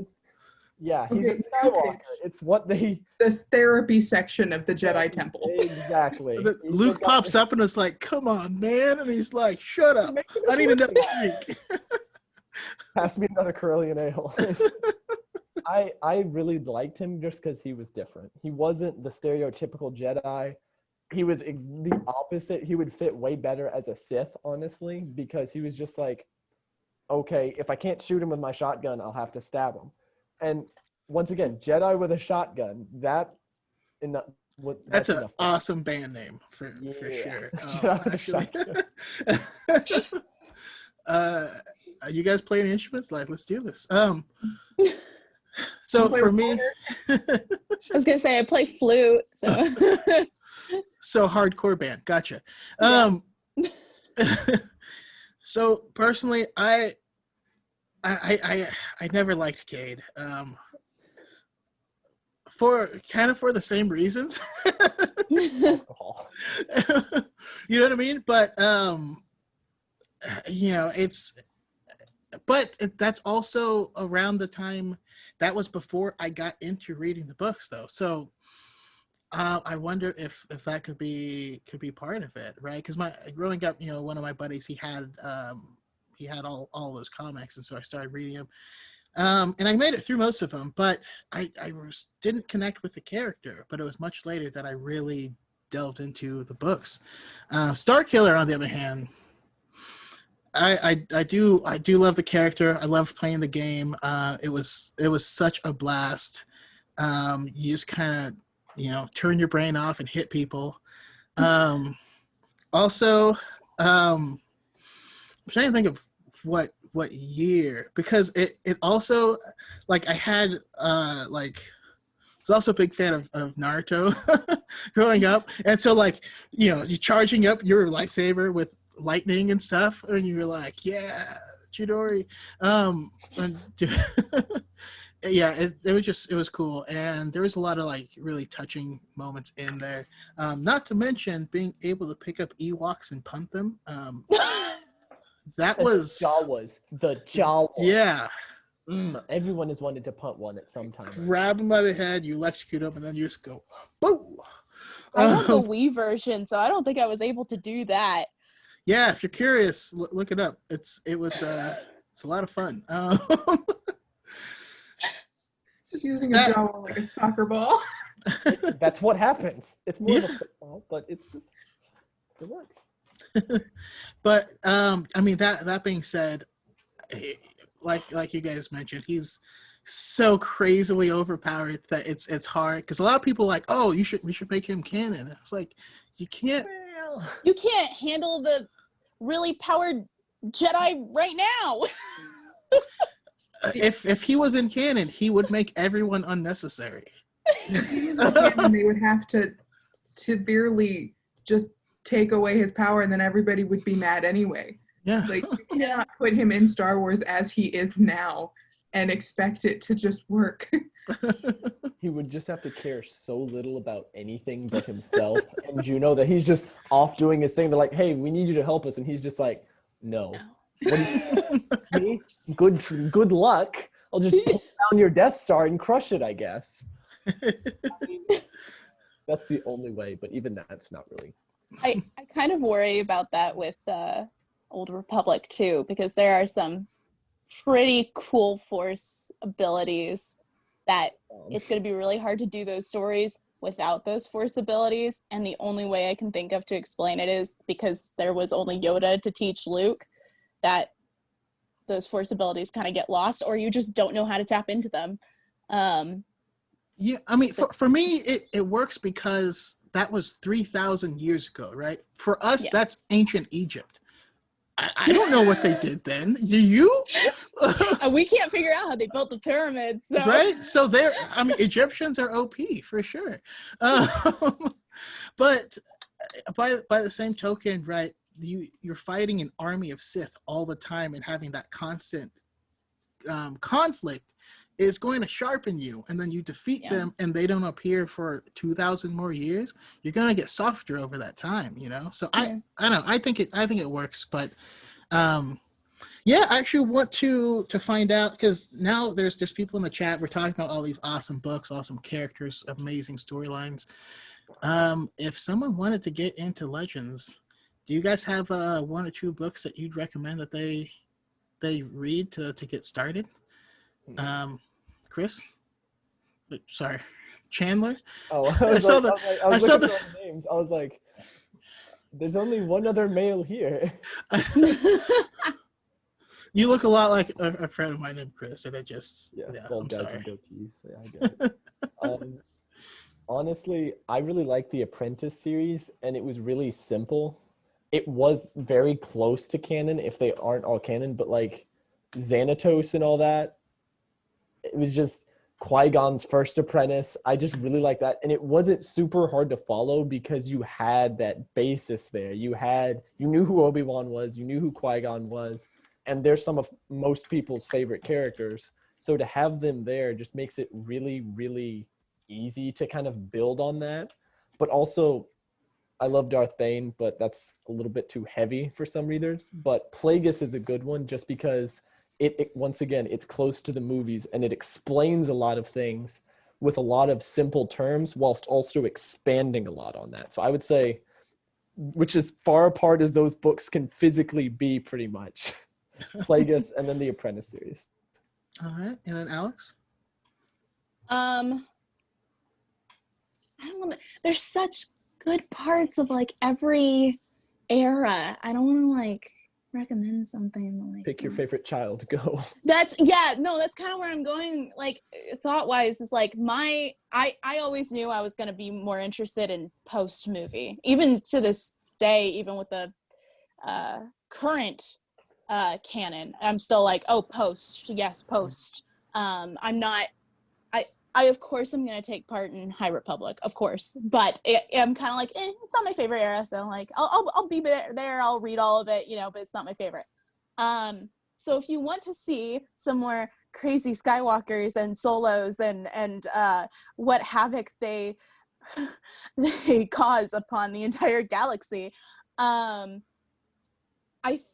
S4: Yeah, he's a Skywalker. It's what they.
S3: This therapy section of the Jedi Temple.
S4: Exactly.
S1: Luke pops up and is like, "Come on, man!" And he's like, "Shut up! I need another drink."
S4: Pass me another Corellian ale. I really liked him just because he was different. He wasn't the stereotypical Jedi. He was the opposite. He would fit way better as a Sith, honestly, because he was just like, okay, if I can't shoot him with my shotgun, I'll have to stab him. And once again, Jedi with a shotgun, that's
S1: an awesome band name for sure. You guys playing instruments? Like, let's do this. So for me,
S2: I was gonna say I play flute, so
S1: so hardcore band. Gotcha.
S2: Yeah.
S1: So personally, I never liked Cade. For the same reasons.
S4: Alcohol.
S1: You know what I mean? But but that's also around the time that was before I got into reading the books, though. So I wonder if that could be part of it, right? Because growing up, one of my buddies, he had all those comics, and so I started reading them. And I made it through most of them, but I didn't connect with the character. But it was much later that I really delved into the books. Starkiller, on the other hand, I do love the character. I love playing the game. It was such a blast. You just kind of turn your brain off and hit people. Also, I'm trying to think of what year, because it also, like, I had like, I was also a big fan of Naruto growing up, and so, like, you're charging up your lightsaber with lightning and stuff, and you're like, yeah, Chidori. And yeah, it was cool, and there was a lot of, like, really touching moments in there. Not to mention being able to pick up Ewoks and punt them. That was
S4: the Jawas.
S1: Yeah.
S4: Everyone has wanted to punt one at some time.
S1: Grab them by the head, you electrocute them, and then you just go, boom.
S2: I have the Wii version, so I don't think I was able to do that.
S1: Yeah, if you're curious, look it up. It's a lot of fun.
S3: Just using a Jawa like a soccer ball.
S4: That's what happens. It's more of a football, but it works.
S1: But I mean, that being said, like you guys mentioned, he's so crazily overpowered that it's hard, because a lot of people are like, oh, we should make him canon. I was like, you can't
S2: handle the really powered Jedi right now.
S1: If he was in canon, he would make everyone unnecessary.
S3: If he was in canon, they would have to severely just take away his power, and then everybody would be mad anyway.
S1: Yeah.
S3: Like, you cannot put him in Star Wars as he is now and expect it to just work.
S4: He would just have to care so little about anything but himself and Juno, that he's just off doing his thing. They're like, hey, we need you to help us. And he's just like, no. Me? Good luck. I'll just pull down your Death Star and crush it, I guess. I mean, that's the only way, but even that's not really.
S2: I kind of worry about that with Old Republic too, because there are some pretty cool Force abilities that it's going to be really hard to do those stories without those Force abilities. And the only way I can think of to explain it is because there was only Yoda to teach Luke, that those Force abilities kind of get lost, or you just don't know how to tap into them.
S1: Yeah, I mean, for me, it works because that was 3,000 years ago, right? For us, that's ancient Egypt. I don't know what they did then. Do you?
S2: We can't figure out how they built the pyramids. So.
S1: Right? So Egyptians are OP for sure. But by the same token, right, you're fighting an army of Sith all the time, and having that constant conflict is going to sharpen you, and then you defeat them and they don't appear for 2,000 more years. You're going to get softer over that time, So I don't know. I think it works, but I actually want to find out, because now there's people in the chat. We're talking about all these awesome books, awesome characters, amazing storylines. If someone wanted to get into Legends, do you guys have one or two books that you'd recommend that they read to get started? Chris? Sorry, Chandler?
S4: Oh, I saw the names. I was like, there's only one other male here.
S1: You look a lot like a friend of mine named Chris, and it just
S4: bald guys and goatees. Yeah, I get it. Honestly, I really like the Apprentice series, and it was really simple. It was very close to canon, if they aren't all canon, but like Xanatos and all that. It was just Qui-Gon's first apprentice. I just really like that. And it wasn't super hard to follow because you had that basis there. You knew who Obi-Wan was, you knew who Qui-Gon was, and they're some of most people's favorite characters. So to have them there just makes it really, really easy to kind of build on that. But also, I love Darth Bane, but that's a little bit too heavy for some readers. But Plagueis is a good one just because it once again, it's close to the movies, and it explains a lot of things with a lot of simple terms whilst also expanding a lot on that. So I would say, which is far apart as those books can physically be, pretty much, Plagueis and then the Apprentice series.
S1: All right, and then Alex?
S2: I don't know. There's such good parts of like every era. I don't want to like recommend something like
S4: Pick your favorite child. Go.
S2: that's kind of where I'm going, like thought wise, is like I always knew I was going to be more interested in post movie, even to this day, even with the current canon. I'm still like, oh, post, yes, post. I'm not I of course am going to take part in High Republic, of course, but I'm kind of like, it's not my favorite era, so like I'll be there, I'll read all of it, but it's not my favorite. So if you want to see some more crazy Skywalkers and Solos and what havoc they cause upon the entire galaxy, I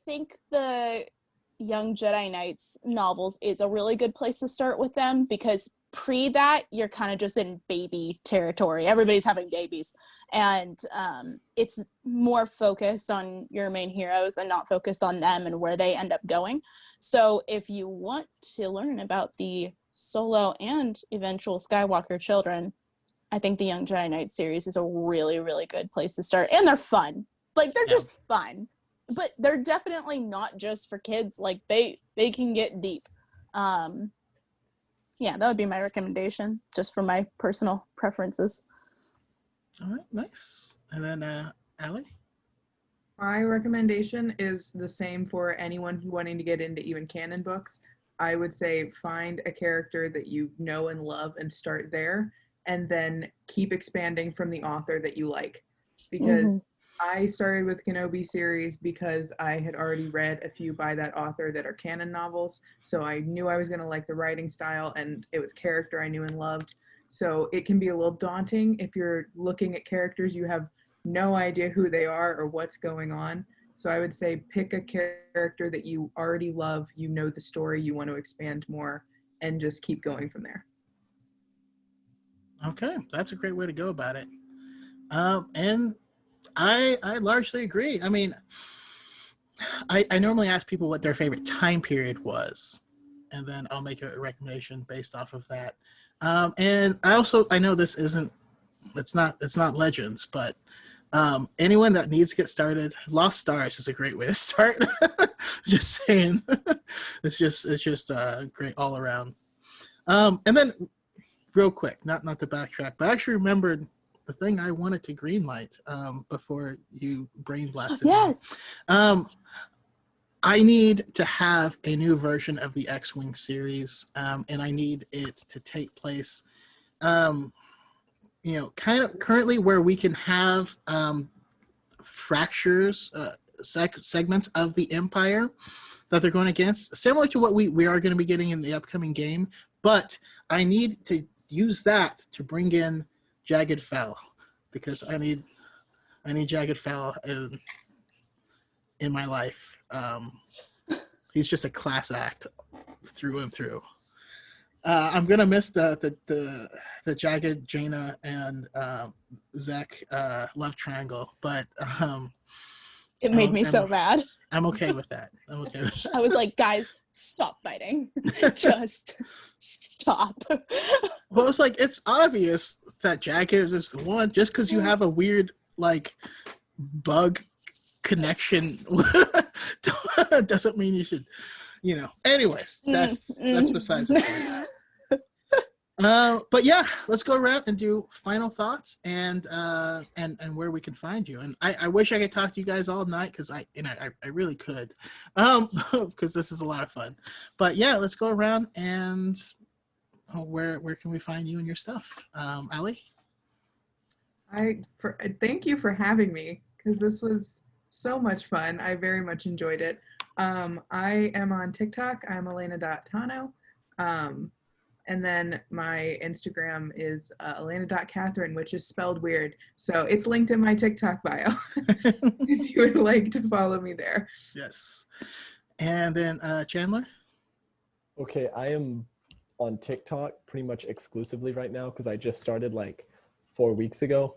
S2: think the Young Jedi Knights novels is a really good place to start with them, because pre that you're kind of just in baby territory. Everybody's having babies, and it's more focused on your main heroes and not focused on them and where they end up going. So if you want to learn about the Solo and eventual Skywalker children, I think the Young Jedi Knights series is a really, really good place to start. And they're fun. Like, they're just fun. But they're definitely not just for kids. Like, they can get deep. Yeah, that would be my recommendation, just for my personal preferences.
S1: All right, nice. And then, Allie?
S3: My recommendation is the same for anyone who wanting to get into even canon books. I would say find a character that you know and love and start there, and then keep expanding from the author that you like. Because I started with Kenobi series because I had already read a few by that author that are canon novels. So I knew I was going to like the writing style, and it was character I knew and loved. So it can be a little daunting if you're looking at characters you have no idea who they are or what's going on. So I would say pick a character that you already love, you know the story, you want to expand more, and just keep going from there.
S1: Okay, that's a great way to go about it. And I largely agree. I mean, I normally ask people what their favorite time period was, and then I'll make a recommendation based off of that. And I know this isn't, it's not Legends, but anyone that needs to get started, Lost Stars is a great way to start. Just saying, it's just great all around. And then real quick, not to backtrack, but I actually remembered the thing I wanted to greenlight before you brain blasted me. I need to have a new version of the X-Wing series, and I need it to take place, kind of currently where we can have fractures, segments of the Empire that they're going against, similar to what we are going to be getting in the upcoming game. But I need to use that to bring in Jagged Fel, because I need Jagged Fel in my life. He's just a class act through and through. I'm gonna miss the Jagged, Jaina, and Zach love triangle, but
S2: it made me so mad.
S1: I'm okay with that.
S2: I was like, guys, stop fighting. Just stop.
S1: Well, it's like, it's obvious that Jagged is the one, just because you have a weird like bug connection doesn't mean you should, anyways, that's besides the point. But yeah, let's go around and do final thoughts and where we can find you. And I wish I could talk to you guys all night, because I really could, because this is a lot of fun. But yeah, let's go around and where can we find you and your stuff? Allie?
S3: Thank you for having me, because this was so much fun. I very much enjoyed it. I am on TikTok. I'm Alaina.Tano. And then my Instagram is Alaina.Catherine, which is spelled weird. So it's linked in my TikTok bio if you would like to follow me there.
S1: Yes. And then Chandler?
S4: Okay, I am on TikTok pretty much exclusively right now, because I just started like 4 weeks ago.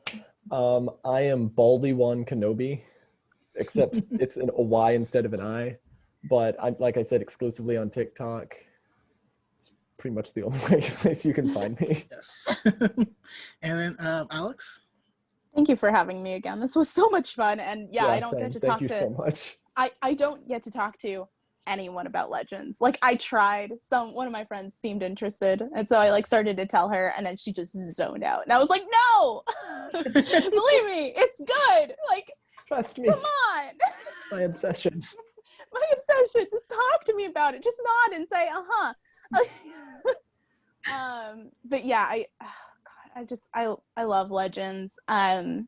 S4: I am Baldywankenobi, except it's a Y instead of an I. But I'm, like I said, exclusively on TikTok. It's pretty much the only place you can find me.
S1: Yes. And then Alex?
S2: Thank you for having me again. This was so much fun. And yeah, I don't
S4: same.
S2: get to
S4: Thank
S2: talk
S4: you
S2: to
S4: so much.
S2: I don't get to talk to anyone about Legends. Like, I tried. One of my friends seemed interested, and so I like started to tell her, and then she just zoned out. And I was like, no, believe me, it's good. Like,
S4: Trust me.
S2: come on.
S4: My obsession.
S2: My obsession. Just talk to me about it. Just nod and say, uh-huh. But yeah, I love Legends. I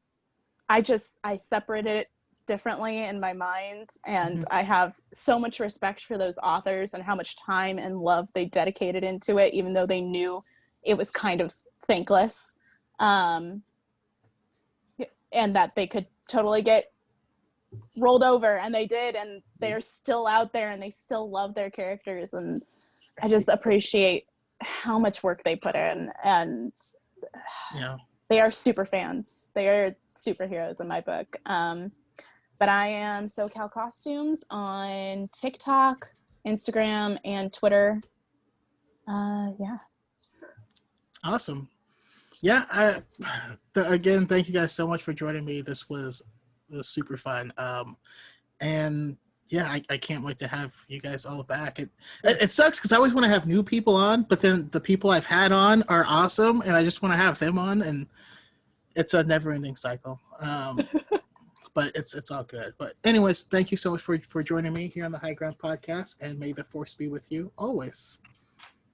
S2: separated it differently in my mind, and I have so much respect for those authors and how much time and love they dedicated into it, even though they knew it was kind of thankless, and that they could totally get rolled over, and they did, and they're still out there, and they still love their characters, and I just appreciate how much work they put in, and they are super fans. They are superheroes in my book. But I am SocalCostumes on TikTok, Instagram, and Twitter. Yeah.
S1: Awesome. Yeah. Again, thank you guys so much for joining me. This was super fun. And yeah, I can't wait to have you guys all back. It sucks because I always want to have new people on, but then the people I've had on are awesome, and I just want to have them on, and it's a never-ending cycle. But it's all good. But anyways, thank you so much for joining me here on the High Ground Podcast, and may the force be with you always.